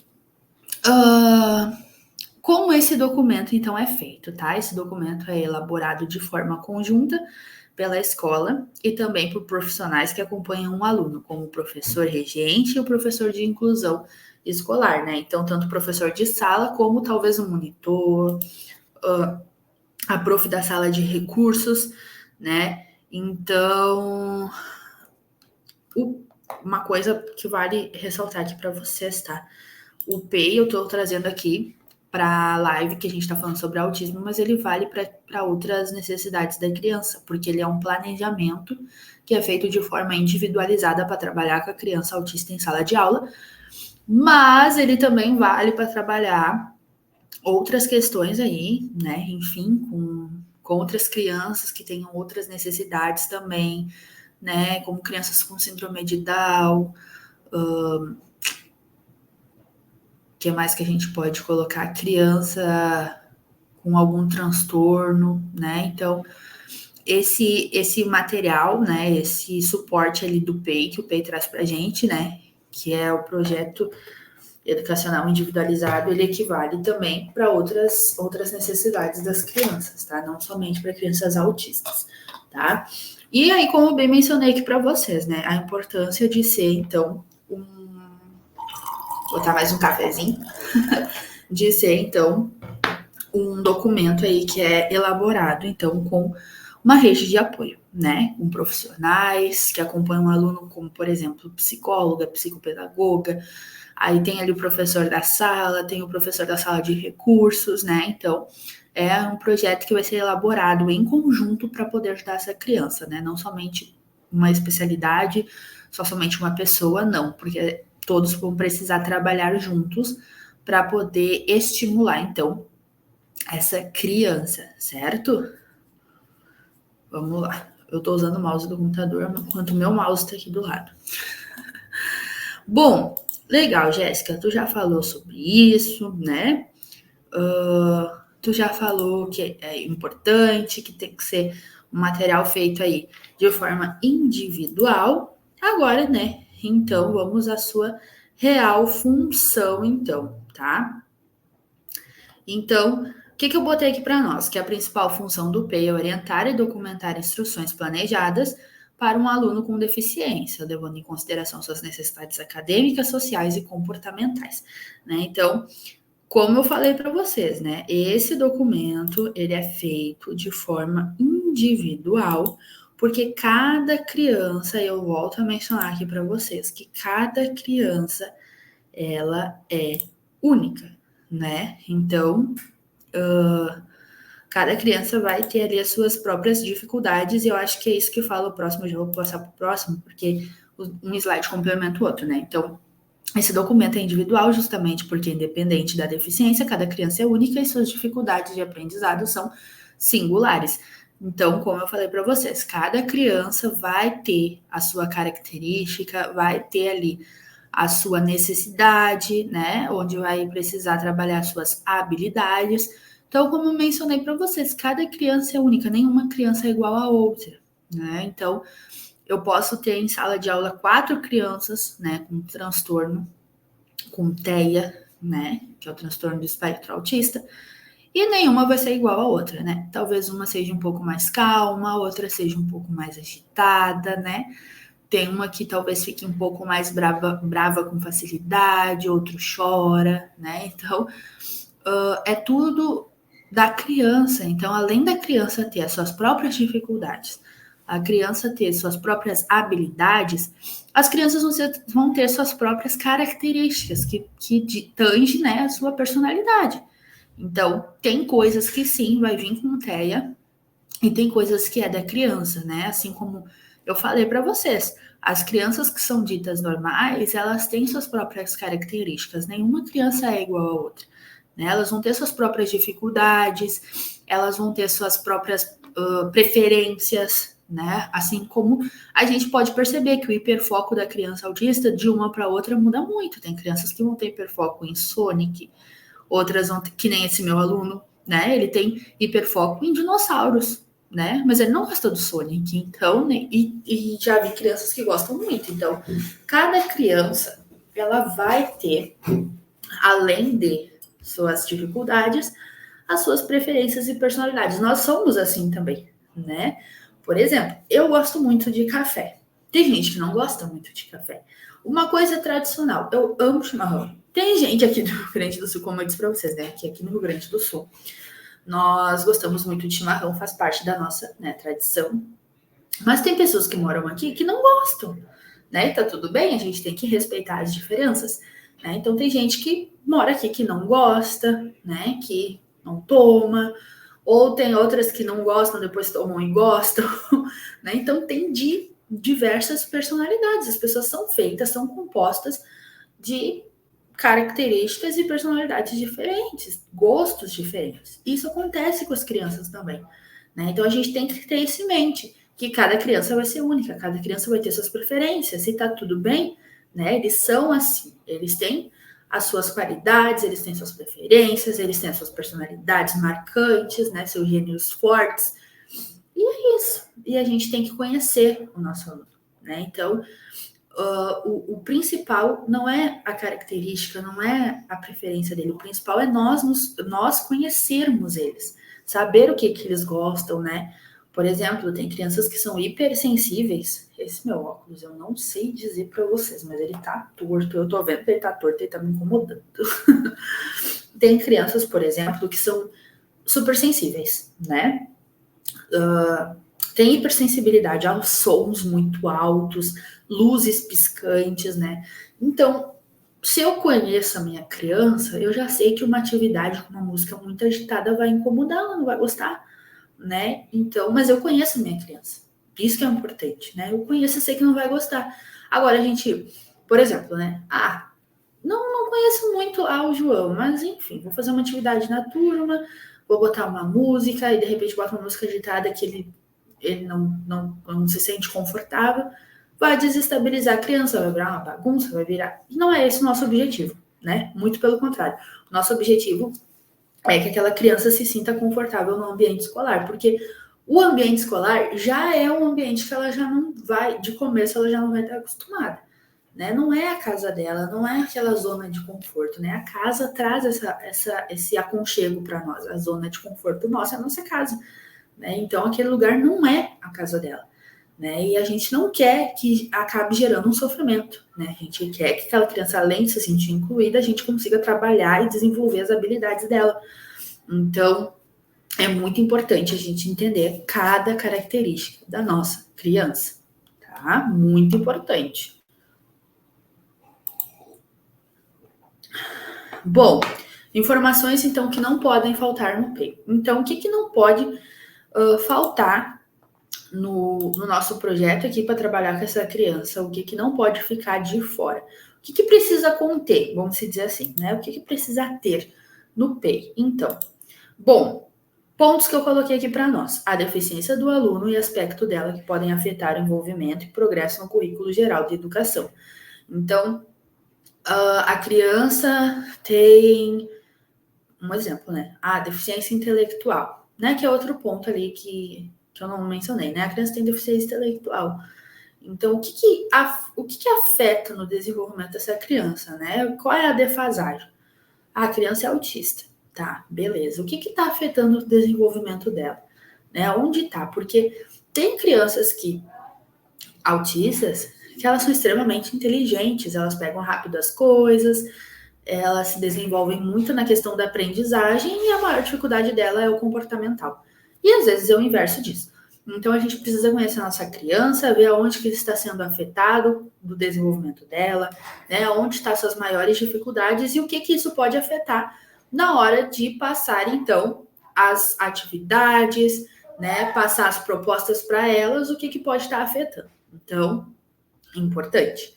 como esse documento, então, é feito, tá? Esse documento é elaborado de forma conjunta pela escola e também por profissionais que acompanham um aluno, como o professor regente e o professor de inclusão escolar, né? Então, tanto o professor de sala como talvez o monitor, a prof da sala de recursos, né? Então, uma coisa que vale ressaltar aqui para vocês, tá? O PEI eu estou trazendo aqui para a live que a gente está falando sobre autismo, mas ele vale para outras necessidades da criança, porque ele é um planejamento que é feito de forma individualizada para trabalhar com a criança autista em sala de aula, mas ele também vale para trabalhar outras questões aí, né? Enfim, com outras crianças que tenham outras necessidades também, né? Como crianças com síndrome de Down, que mais que a gente pode colocar? Criança com algum transtorno, né? Então, esse material, né, esse suporte ali do PEI, que o PEI traz para a gente, né, que é o projeto educacional individualizado, ele equivale também para outras necessidades das crianças, tá? Não somente para crianças autistas, tá? E aí, como bem mencionei aqui para vocês, né, a importância de ser, então, botar mais um cafezinho, de ser, então, um documento aí que é elaborado, então, com uma rede de apoio, né? Com profissionais que acompanham o aluno, como, por exemplo, psicóloga, psicopedagoga, aí tem ali o professor da sala, tem o professor da sala de recursos, né? Então, é um projeto que vai ser elaborado em conjunto para poder ajudar essa criança, né? Não somente uma especialidade, só somente uma pessoa, não, porque todos vão precisar trabalhar juntos para poder estimular, então, essa criança, certo? Vamos lá. Eu estou usando o mouse do computador, enquanto o meu mouse está aqui do lado. Bom, legal, Jéssica. Tu já falou sobre isso, né? Tu já falou que é importante, que tem que ser um material feito aí de forma individual. Agora, né? Então, vamos à sua real função, então, tá? Então, o que eu botei aqui para nós? Que a principal função do PEI é orientar e documentar instruções planejadas para um aluno com deficiência, levando em consideração suas necessidades acadêmicas, sociais e comportamentais, né? Então, como eu falei para vocês, né? Esse documento, ele é feito de forma individual, porque cada criança, eu volto a mencionar aqui para vocês, que cada criança, ela é única, né? Então, cada criança vai ter ali as suas próprias dificuldades, e eu acho que é isso que fala o próximo, eu já vou passar para o próximo, porque um slide complementa o outro, né? Então, esse documento é individual justamente porque, independente da deficiência, cada criança é única e suas dificuldades de aprendizado são singulares. Então, como eu falei para vocês, cada criança vai ter a sua característica, vai ter ali a sua necessidade, né? Onde vai precisar trabalhar suas habilidades. Então, como eu mencionei para vocês, cada criança é única, nenhuma criança é igual a outra, né? Então, eu posso ter em sala de aula 4 crianças, né, com transtorno, com TEA, né, que é o transtorno do espectro autista, e nenhuma vai ser igual a outra, né? Talvez uma seja um pouco mais calma, a outra seja um pouco mais agitada, né? Tem uma que talvez fique um pouco mais brava com facilidade, outro chora, né? Então, é tudo da criança. Então, além da criança ter as suas próprias dificuldades, a criança ter suas próprias habilidades, as crianças vão ter suas próprias características que tangem, né, a sua personalidade. Então, tem coisas que sim, vai vir com TEA, e tem coisas que é da criança, né? Assim como eu falei para vocês, as crianças que são ditas normais, elas têm suas próprias características. Nenhuma criança é igual a outra, né? Elas vão ter suas próprias dificuldades, elas vão ter suas próprias preferências, né? Assim como a gente pode perceber que o hiperfoco da criança autista de uma para outra muda muito. Tem crianças que vão ter hiperfoco em Sonic, outras vão ter, que nem esse meu aluno, né? Ele tem hiperfoco em dinossauros, né? Mas ele não gosta do Sonic, então, né? E já vi crianças que gostam muito. Então, cada criança, ela vai ter, além de suas dificuldades, as suas preferências e personalidades. Nós somos assim também, né? Por exemplo, eu gosto muito de café. Tem gente que não gosta muito de café. Uma coisa tradicional, eu amo chimarrão. Tem gente aqui do Rio Grande do Sul, como eu disse para vocês, né? Que aqui no Rio Grande do Sul, nós gostamos muito de chimarrão, faz parte da nossa, né, tradição. Mas tem pessoas que moram aqui que não gostam, né? E tá tudo bem, a gente tem que respeitar as diferenças, né? Então tem gente que mora aqui que não gosta, né? Que não toma, ou tem outras que não gostam, depois tomam e gostam, né? Então tem de diversas personalidades. As pessoas são feitas, são compostas de características e personalidades diferentes, gostos diferentes. Isso acontece com as crianças também, né? Então a gente tem que ter isso em mente, que cada criança vai ser única, cada criança vai ter suas preferências, e tá tudo bem, né? Eles são assim, eles têm as suas qualidades, eles têm suas preferências, eles têm as suas personalidades marcantes, né? Seus gênios fortes. E é isso. E a gente tem que conhecer o nosso aluno, né? Então, o principal não é a característica, não é a preferência dele. O principal é nós conhecermos eles, saber o que eles gostam, né? Por exemplo, tem crianças que são hipersensíveis. Esse meu óculos, eu não sei dizer para vocês, mas ele tá torto. Eu tô vendo que ele tá torto, ele tá me incomodando. Tem crianças, por exemplo, que são super sensíveis, né? Tem hipersensibilidade aos sons muito altos, luzes piscantes, né? Então, se eu conheço a minha criança, eu já sei que uma atividade com uma música muito agitada vai incomodar, ela não vai gostar, né? Então, mas eu conheço a minha criança. Isso que é importante, né? Eu conheço e sei que não vai gostar. Agora, a gente, por exemplo, né? Não conheço muito o João, mas enfim, vou fazer uma atividade na turma, vou botar uma música e de repente boto uma música agitada que ele não se sente confortável, vai desestabilizar a criança, vai virar uma bagunça, vai virar. E não é esse o nosso objetivo, né? Muito pelo contrário. Nosso objetivo é que aquela criança se sinta confortável no ambiente escolar, porque o ambiente escolar já é um ambiente que ela já não vai, de começo, ela já não vai estar acostumada. Né? Não é a casa dela, não é aquela zona de conforto, né? A casa traz esse aconchego para nós, a zona de conforto nossa é a nossa casa, né? Então aquele lugar não é a casa dela, né? E a gente não quer que acabe gerando um sofrimento, né? A gente quer que aquela criança, além de se sentir incluída, a gente consiga trabalhar e desenvolver as habilidades dela. Então é muito importante a gente entender cada característica da nossa criança, tá? Muito importante. Bom, informações então que não podem faltar no PEI. Então, o que não pode faltar no nosso projeto aqui para trabalhar com essa criança? O que não pode ficar de fora? O que precisa conter? Vamos dizer assim, né? O que precisa ter no PEI? Então, bom, pontos que eu coloquei aqui para nós: a deficiência do aluno e aspecto dela que podem afetar o envolvimento e progresso no currículo geral de educação. Então, a criança tem um exemplo, né? A deficiência intelectual, né? Que é outro ponto ali que eu não mencionei, né? A criança tem deficiência intelectual. Então, o que afeta no desenvolvimento dessa criança, né? Qual é a defasagem? A criança é autista, tá? Beleza. O que está afetando o desenvolvimento dela? Né? Onde está? Porque tem crianças autistas que elas são extremamente inteligentes, elas pegam rápido as coisas, elas se desenvolvem muito na questão da aprendizagem e a maior dificuldade dela é o comportamental. E às vezes é o inverso disso. Então a gente precisa conhecer a nossa criança, ver aonde que está sendo afetado do desenvolvimento dela, né? Onde estão suas maiores dificuldades e o que isso pode afetar na hora de passar então as atividades, né? Passar as propostas para elas, o que pode estar afetando. Então, importante.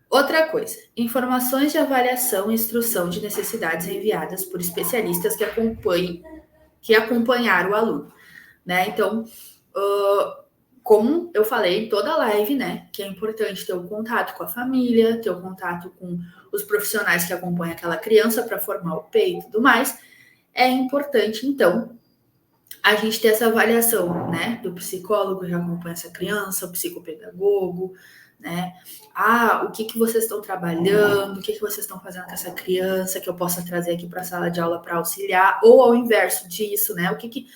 Outra coisa, informações de avaliação e instrução de necessidades enviadas por especialistas que acompanharam o aluno, né? Então, como eu falei em toda a live, né, que é importante ter o contato com a família, ter o contato com os profissionais que acompanham aquela criança para formar o PEI e tudo mais, é importante, então, a gente ter essa avaliação, né, do psicólogo que acompanha essa criança, o psicopedagogo, né? O que vocês estão trabalhando, o que vocês estão fazendo com essa criança que eu possa trazer aqui para a sala de aula para auxiliar, ou ao inverso disso, né? O que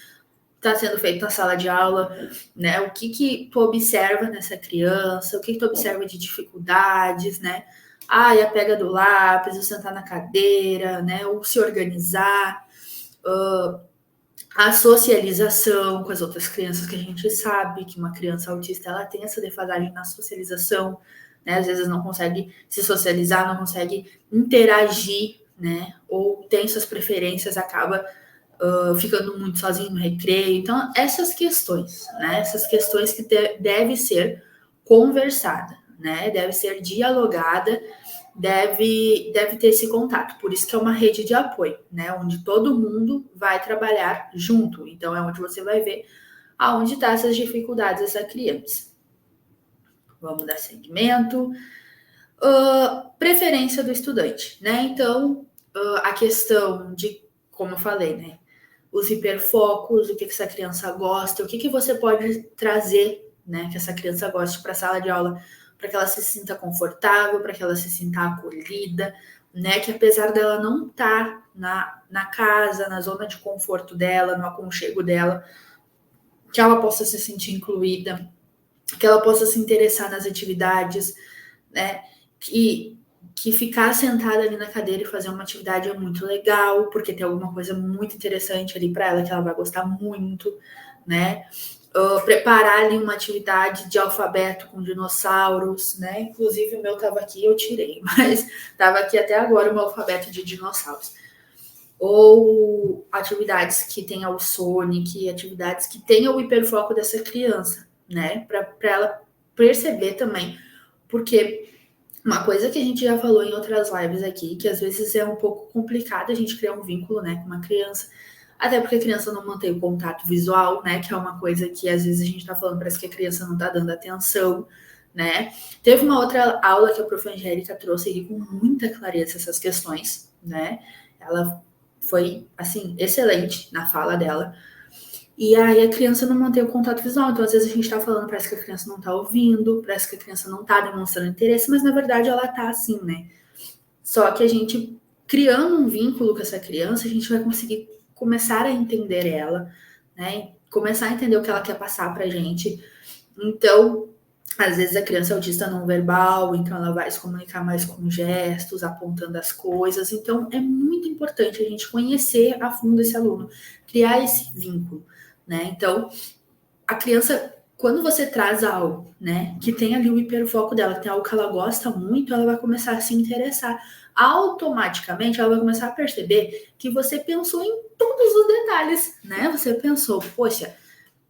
está sendo feito na sala de aula, né? O que tu observa nessa criança, o que tu observa de dificuldades, né? E a pega do lápis, o sentar na cadeira, né? O se organizar, a socialização com as outras crianças, que a gente sabe que uma criança autista ela tem essa defasagem na socialização, né? Às vezes não consegue se socializar, não consegue interagir, né? Ou tem suas preferências, acaba ficando muito sozinho no recreio. Então, essas questões, né? Essas questões que deve ser conversada, né? Deve ser dialogada, deve ter esse contato. Por isso que é uma rede de apoio, né? Onde todo mundo vai trabalhar junto. Então, é onde você vai ver aonde estão essas dificuldades dessa criança. Vamos dar segmento. Preferência do estudante, né? Então, a questão de, como eu falei, né? os hiperfocos, o que essa criança gosta, o que você pode trazer, né, que essa criança goste para a sala de aula, para que ela se sinta confortável, para que ela se sinta acolhida, né, que apesar dela não estar na casa, na zona de conforto dela, no aconchego dela, que ela possa se sentir incluída, que ela possa se interessar nas atividades, né, que ficar sentada ali na cadeira e fazer uma atividade é muito legal, porque tem alguma coisa muito interessante ali para ela que ela vai gostar muito, né? Preparar ali uma atividade de alfabeto com dinossauros, né? Inclusive o meu estava aqui, eu tirei, mas estava aqui até agora o meu alfabeto de dinossauros. Ou atividades que tenham o Sonic, atividades que tenham o hiperfoco dessa criança, né? Para ela perceber também, porque uma coisa que a gente já falou em outras lives aqui, que às vezes é um pouco complicado a gente criar um vínculo, né, com uma criança, até porque a criança não mantém o contato visual, né, que é uma coisa que às vezes a gente tá falando, parece que a criança não tá dando atenção, né. Teve uma outra aula que a prof. Angélica trouxe aqui com muita clareza essas questões, né, ela foi, assim, excelente na fala dela, e aí a criança não mantém o contato visual. Então, às vezes a gente tá falando, parece que a criança não tá ouvindo, parece que a criança não tá demonstrando interesse, mas na verdade ela tá assim, né? Só que a gente, criando um vínculo com essa criança, a gente vai conseguir começar a entender ela, né? Começar a entender o que ela quer passar pra gente. Então, às vezes a criança é autista não verbal, então ela vai se comunicar mais com gestos, apontando as coisas. Então, é muito importante a gente conhecer a fundo esse aluno, criar esse vínculo, né? Então, a criança, quando você traz algo, né, que tem ali o hiperfoco dela, tem algo que ela gosta muito, ela vai começar a se interessar. Automaticamente, ela vai começar a perceber que você pensou em todos os detalhes, né? Você pensou, poxa,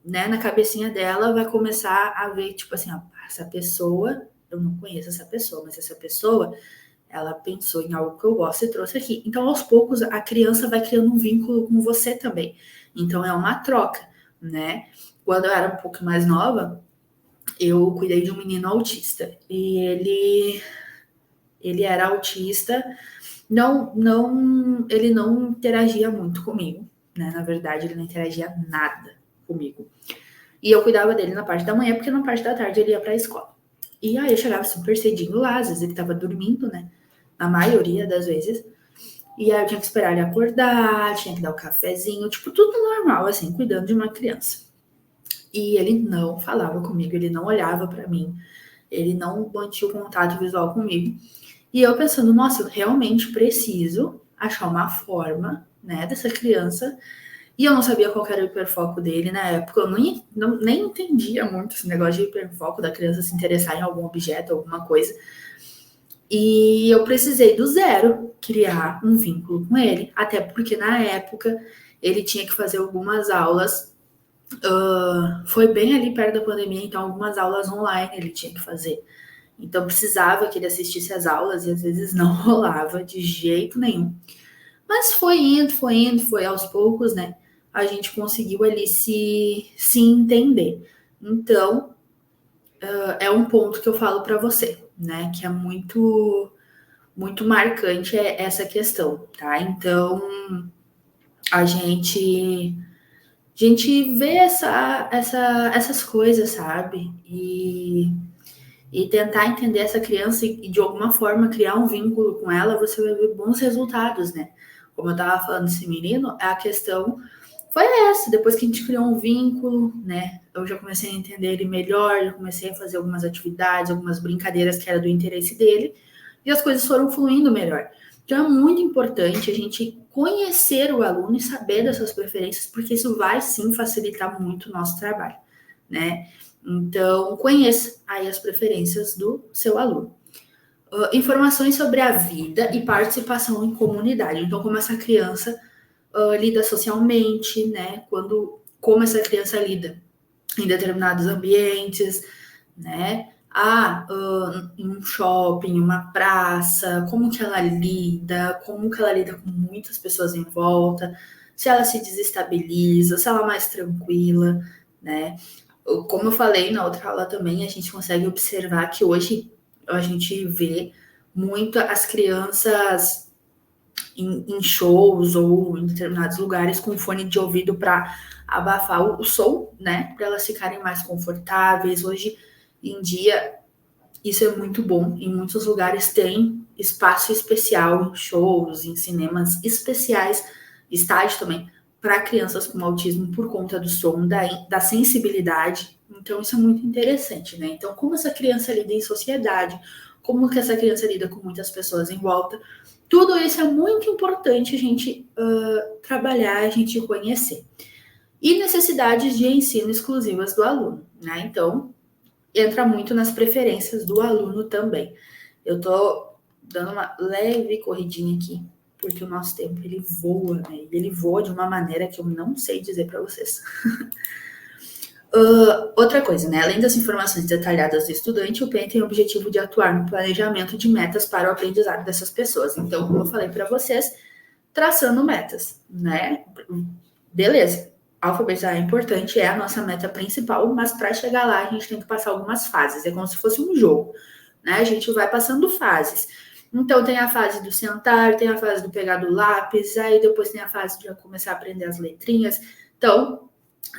né, na cabecinha dela vai começar a ver, tipo assim, ó, essa pessoa, eu não conheço essa pessoa, mas essa pessoa, ela pensou em algo que eu gosto e trouxe aqui. Então, aos poucos, a criança vai criando um vínculo com você também. Então, é uma troca, né? Quando eu era um pouco mais nova, eu cuidei de um menino autista. E ele era autista, ele não interagia muito comigo, né? Na verdade, ele não interagia nada comigo. E eu cuidava dele na parte da manhã, porque na parte da tarde ele ia pra escola. E aí eu chegava super cedinho lá, às vezes ele tava dormindo, né? Na maioria das vezes. E aí eu tinha que esperar ele acordar, tinha que dar o cafezinho, tipo, tudo normal, assim, cuidando de uma criança. E ele não falava comigo, ele não olhava pra mim, ele não mantinha o contato visual comigo. E eu pensando, nossa, eu realmente preciso achar uma forma, né, dessa criança. E eu não sabia qual era o hiperfoco dele na época, eu nem entendia muito esse negócio de hiperfoco da criança se interessar em algum objeto, alguma coisa. E eu precisei do zero criar um vínculo com ele, até porque na época ele tinha que fazer algumas aulas. Foi bem ali perto da pandemia, então algumas aulas online ele tinha que fazer. Então precisava que ele assistisse às aulas e às vezes não rolava de jeito nenhum. Mas foi aos poucos, né? A gente conseguiu ali se entender. Então, é um ponto que eu falo para você, né? Que é muito marcante essa questão, tá? Então, a gente vê essas coisas, sabe? E tentar entender essa criança e de alguma forma criar um vínculo com ela, você vai ver bons resultados, né? Como eu tava falando desse menino, a questão foi essa. Depois que a gente criou um vínculo, né? Eu já comecei a entender ele melhor, já comecei a fazer algumas atividades, algumas brincadeiras que era do interesse dele, e as coisas foram fluindo melhor. Então é muito importante a gente conhecer o aluno e saber das suas preferências, porque isso vai sim facilitar muito o nosso trabalho, né? Então, conheça aí as preferências do seu aluno. Informações sobre a vida e participação em comunidade. Então, como essa criança lida socialmente, né? Como essa criança lida em determinados ambientes, né? Em um shopping, uma praça, como que ela lida, como que ela lida com muitas pessoas em volta, se ela se desestabiliza, se ela é mais tranquila, né? Como eu falei na outra aula também, a gente consegue observar que hoje a gente vê muito as crianças em shows ou em determinados lugares com fone de ouvido para abafar o som, né? Para elas ficarem mais confortáveis. Hoje em dia, isso é muito bom. Em muitos lugares tem espaço especial em shows, em cinemas especiais, estádio também, para crianças com autismo por conta do som, da sensibilidade. Então, isso é muito interessante, né? Então, como essa criança lida em sociedade, como que essa criança lida com muitas pessoas em volta, tudo isso é muito importante a gente trabalhar, a gente conhecer. E necessidades de ensino exclusivas do aluno, né? Então, entra muito nas preferências do aluno também. Eu tô dando uma leve corridinha aqui, porque o nosso tempo ele voa, né? Ele voa de uma maneira que eu não sei dizer para vocês. Outra coisa, né? Além das informações detalhadas do estudante, o PEN tem o objetivo de atuar no planejamento de metas para o aprendizado dessas pessoas. Então, como eu falei para vocês, traçando metas, né? Beleza, alfabetizar é importante, é a nossa meta principal, mas para chegar lá a gente tem que passar algumas fases, é como se fosse um jogo, né? A gente vai passando fases. Então tem a fase do sentar, tem a fase do pegar do lápis, aí depois tem a fase de começar a aprender as letrinhas. Então,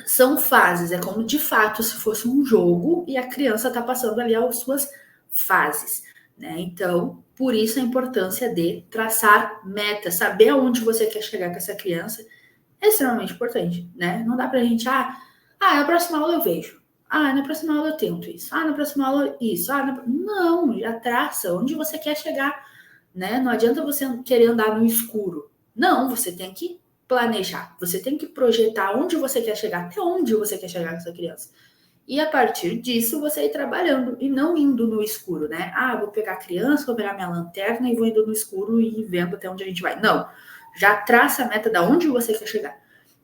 são fases, é como de fato se fosse um jogo e a criança está passando ali as suas fases, né? Então, por isso a importância de traçar metas, saber aonde você quer chegar com essa criança é extremamente importante, né? Não dá pra gente, na próxima aula eu vejo. Na próxima aula eu tento isso. Na próxima aula isso. Não, já traça onde você quer chegar, né? Não adianta você querer andar no escuro. Não, você tem que planejar. Você tem que projetar onde você quer chegar, até onde você quer chegar com essa criança. E a partir disso você ir trabalhando e não indo no escuro, né? Vou pegar a criança, vou pegar minha lanterna e vou indo no escuro e vendo até onde a gente vai. Não, já traça a meta de onde você quer chegar.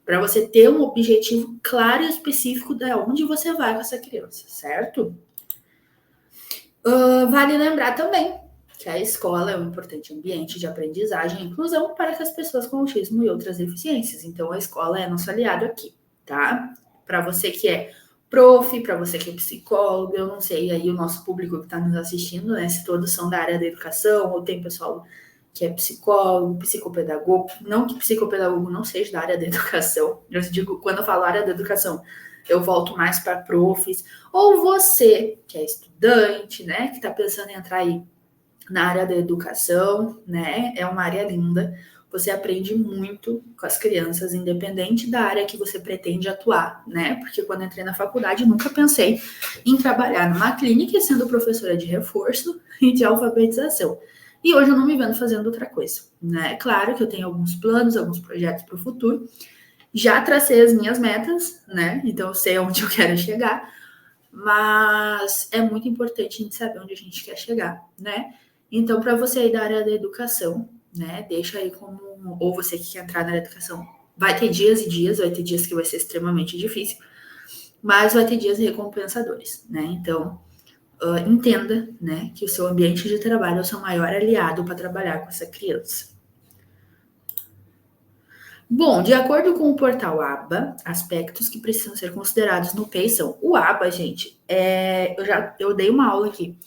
Para você ter um objetivo claro e específico de onde você vai com essa criança, certo? Vale lembrar também que a escola é um importante ambiente de aprendizagem e inclusão para que as pessoas com autismo e outras deficiências. Então, a escola é nosso aliado aqui, tá? Para você que é prof, para você que é psicólogo, eu não sei aí o nosso público que está nos assistindo, né? Se todos são da área da educação ou tem pessoal que é psicólogo, psicopedagogo. Não que psicopedagogo não seja da área da educação. Eu digo, quando eu falo área da educação, eu volto mais para profs. Ou você, que é estudante, né? Que está pensando em entrar aí na área da educação, né? É uma área linda. Você aprende muito com as crianças, independente da área que você pretende atuar, né? Porque quando entrei na faculdade, nunca pensei em trabalhar numa clínica sendo professora de reforço e de alfabetização. E hoje eu não me vendo fazendo outra coisa, né? Claro que eu tenho alguns planos, alguns projetos para o futuro. Já tracei as minhas metas, né? Então eu sei onde eu quero chegar. Mas é muito importante a gente saber onde a gente quer chegar, né? Então, para você aí da área da educação, né? Deixa aí como... Ou você que quer entrar na área da educação. Vai ter dias e dias, vai ter dias que vai ser extremamente difícil. Mas vai ter dias recompensadores, né? Então, entenda, né, que o seu ambiente de trabalho é o seu maior aliado para trabalhar com essa criança. Bom, de acordo com o portal ABA, aspectos que precisam ser considerados no PEI são o ABA, gente. Eu dei uma aula aqui,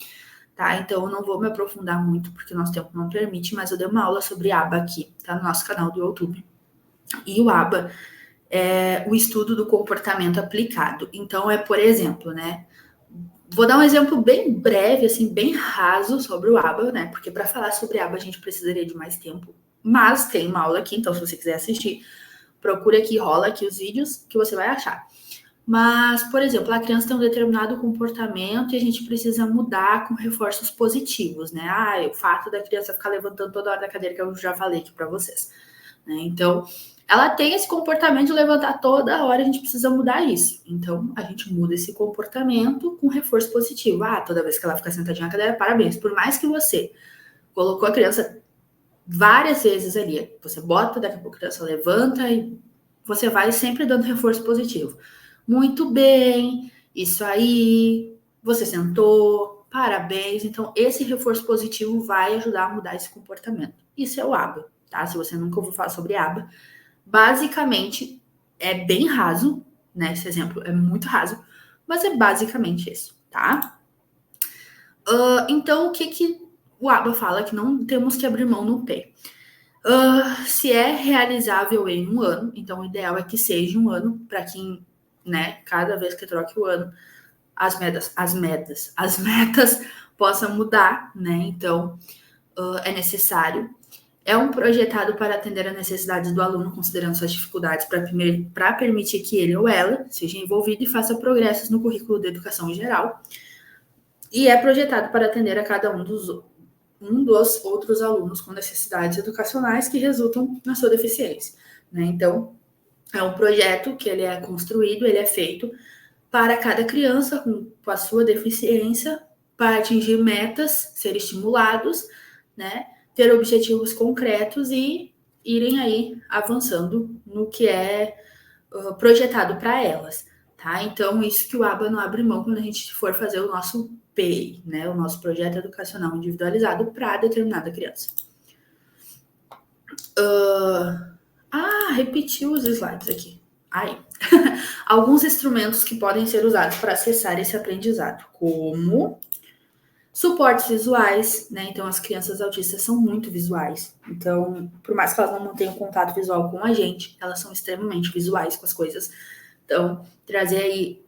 tá? Então eu não vou me aprofundar muito porque o nosso tempo não permite, mas eu dei uma aula sobre ABA aqui, tá? No nosso canal do YouTube. E o ABA é o estudo do comportamento aplicado. Então por exemplo, né? Vou dar um exemplo bem breve, assim, bem raso sobre o ABA, né? Porque para falar sobre ABA a gente precisaria de mais tempo. Mas tem uma aula aqui, então se você quiser assistir, procure aqui, rola aqui os vídeos que você vai achar. Mas, por exemplo, a criança tem um determinado comportamento e a gente precisa mudar com reforços positivos, né? O fato da criança ficar levantando toda hora da cadeira, que eu já falei aqui para vocês. Né? Então, ela tem esse comportamento de levantar toda hora, a gente precisa mudar isso. Então, a gente muda esse comportamento com reforço positivo. Toda vez que ela fica sentadinha na cadeira, parabéns. Por mais que você colocou a criança várias vezes ali, você bota, daqui a pouco a criança levanta e você vai sempre dando reforço positivo. Muito bem, isso aí, você sentou, parabéns. Então, esse reforço positivo vai ajudar a mudar esse comportamento. Isso é o ABA, tá? Se você nunca ouviu falar sobre ABA, basicamente é bem raso, né? Esse exemplo é muito raso, mas é basicamente isso, tá? Então, o que o ABA fala que não temos que abrir mão no PEI? Se é realizável em um ano, então o ideal é que seja um ano, para quem, né, cada vez que troque o ano, as metas possam mudar, né? Então, é necessário. É um projetado para atender às necessidades do aluno, considerando suas dificuldades, para permitir que ele ou ela seja envolvido e faça progressos no currículo da educação geral. E é projetado para atender a cada um dos outros alunos com necessidades educacionais que resultam na sua deficiência. Né? Então, é um projeto que ele é construído, ele é feito para cada criança com a sua deficiência, para atingir metas, ser estimulados, né? Ter objetivos concretos e irem aí avançando no que é projetado para elas, tá? Então, isso que o ABA não abre mão quando a gente for fazer o nosso PEI, né? O nosso projeto educacional individualizado para determinada criança. Repetiu os slides aqui. Aí. Alguns instrumentos que podem ser usados para acessar esse aprendizado, como suportes visuais, né? Então, as crianças autistas são muito visuais. Então, por mais que elas não mantenham contato visual com a gente, elas são extremamente visuais com as coisas. Então, trazer aí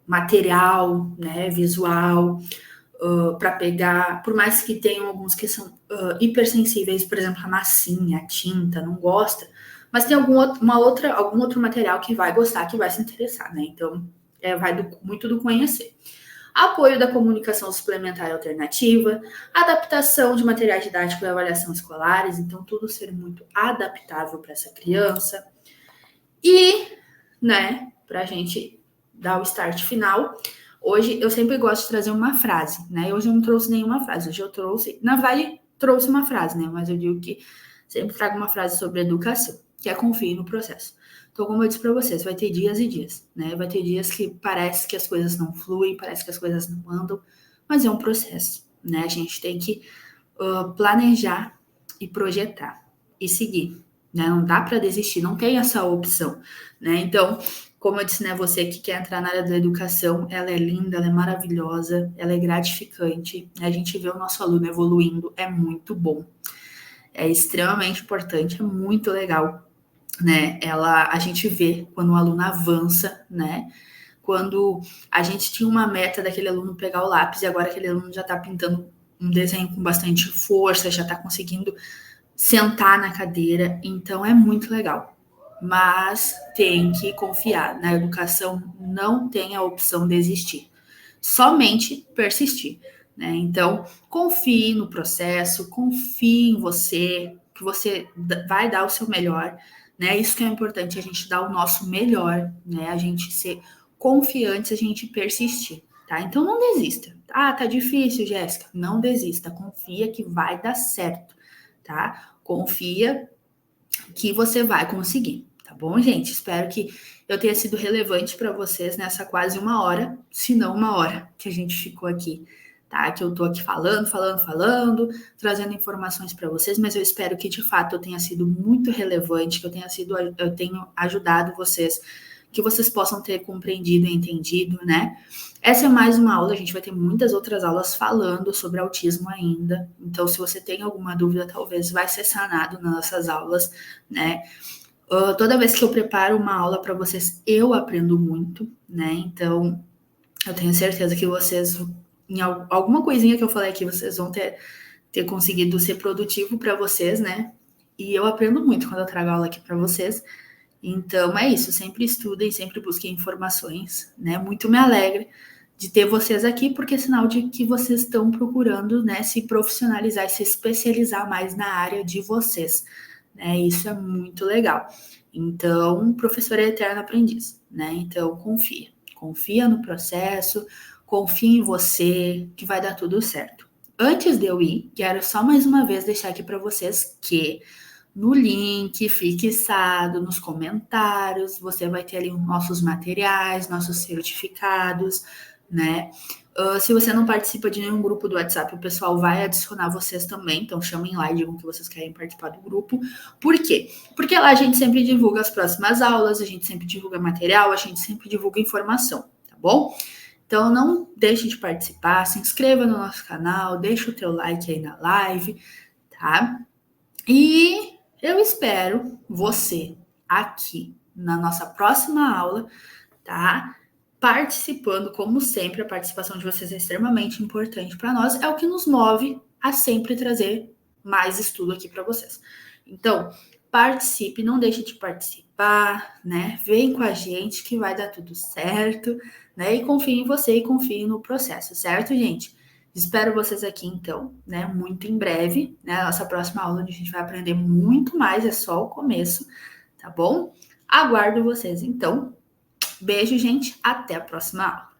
material, né, visual, para pegar, por mais que tenham alguns que são hipersensíveis, por exemplo, a massinha, a tinta, não gosta, mas tem algum outro material que vai gostar, que vai se interessar, né? Então, vai muito do conhecer. Apoio da comunicação suplementar e alternativa, adaptação de materiais didáticos e avaliação escolares, então tudo ser muito adaptável para essa criança. E, né, para a gente dar o start final, hoje eu sempre gosto de trazer uma frase, né? Hoje eu não trouxe nenhuma frase, hoje eu trouxe, na verdade, trouxe uma frase, né? Mas eu digo que sempre trago uma frase sobre educação, que é confie no processo. Então, como eu disse para vocês, vai ter dias e dias, né? Vai ter dias que parece que as coisas não fluem, parece que as coisas não andam, mas é um processo, né? A gente tem que planejar e projetar e seguir, né? Não dá para desistir, não tem essa opção, né? Então, como eu disse, né, você que quer entrar na área da educação, ela é linda, ela é maravilhosa, ela é gratificante. A gente vê o nosso aluno evoluindo, é muito bom. É extremamente importante, é muito legal, né? A gente vê quando o aluno avança, né? Quando a gente tinha uma meta daquele aluno pegar o lápis e agora aquele aluno já está pintando um desenho com bastante força, já está conseguindo sentar na cadeira, então é muito legal. Mas tem que confiar. Na educação não tem a opção de desistir, somente persistir. Né? Então, confie no processo, confie em você, que você vai dar o seu melhor. Né? Isso que é importante, a gente dar o nosso melhor, né? A gente ser confiante, a gente persistir. Tá? Então, não desista. Tá difícil, Jéssica. Não desista. Confia que vai dar certo. Tá? Confia que você vai conseguir, tá bom, gente? Espero que eu tenha sido relevante para vocês nessa quase uma hora, se não uma hora que a gente ficou aqui, tá? Que eu tô aqui falando, trazendo informações para vocês, mas eu espero que de fato eu tenha sido muito relevante, que eu tenho ajudado vocês, que vocês possam ter compreendido e entendido, né? Essa é mais uma aula, a gente vai ter muitas outras aulas falando sobre autismo ainda. Então, se você tem alguma dúvida, talvez vai ser sanado nas nossas aulas, né? Toda vez que eu preparo uma aula para vocês, eu aprendo muito, né? Então, eu tenho certeza que vocês, em alguma coisinha que eu falei aqui, vocês vão ter conseguido ser produtivo para vocês, né? E eu aprendo muito quando eu trago aula aqui para vocês. Então, é isso. Sempre estudem, sempre busquem informações, né? Muito me alegra de ter vocês aqui, porque é sinal de que vocês estão procurando, né, se profissionalizar e se especializar mais na área de vocês, né? Isso é muito legal. Então, professor é eterno aprendiz, né? Então, confia no processo, confia em você, que vai dar tudo certo. Antes de eu ir, quero só mais uma vez deixar aqui para vocês que no link fixado, nos comentários, você vai ter ali os nossos materiais, nossos certificados, né? Se você não participa de nenhum grupo do WhatsApp, o pessoal vai adicionar vocês também, então chamem lá e digam que vocês querem participar do grupo. Por quê? Porque lá a gente sempre divulga as próximas aulas, a gente sempre divulga material, a gente sempre divulga informação, tá bom? Então não deixe de participar, se inscreva no nosso canal, deixa o teu like aí na live, tá? E eu espero você aqui na nossa próxima aula, tá? Participando, como sempre, a participação de vocês é extremamente importante para nós, é o que nos move a sempre trazer mais estudo aqui para vocês. Então, participe, não deixe de participar, né? Vem com a gente que vai dar tudo certo, né? E confie em você e confie no processo, certo, gente? Espero vocês aqui, então, né? Muito em breve, né? A nossa próxima aula, onde a gente vai aprender muito mais, é só o começo, tá bom? Aguardo vocês, então. Beijo, gente. Até a próxima aula.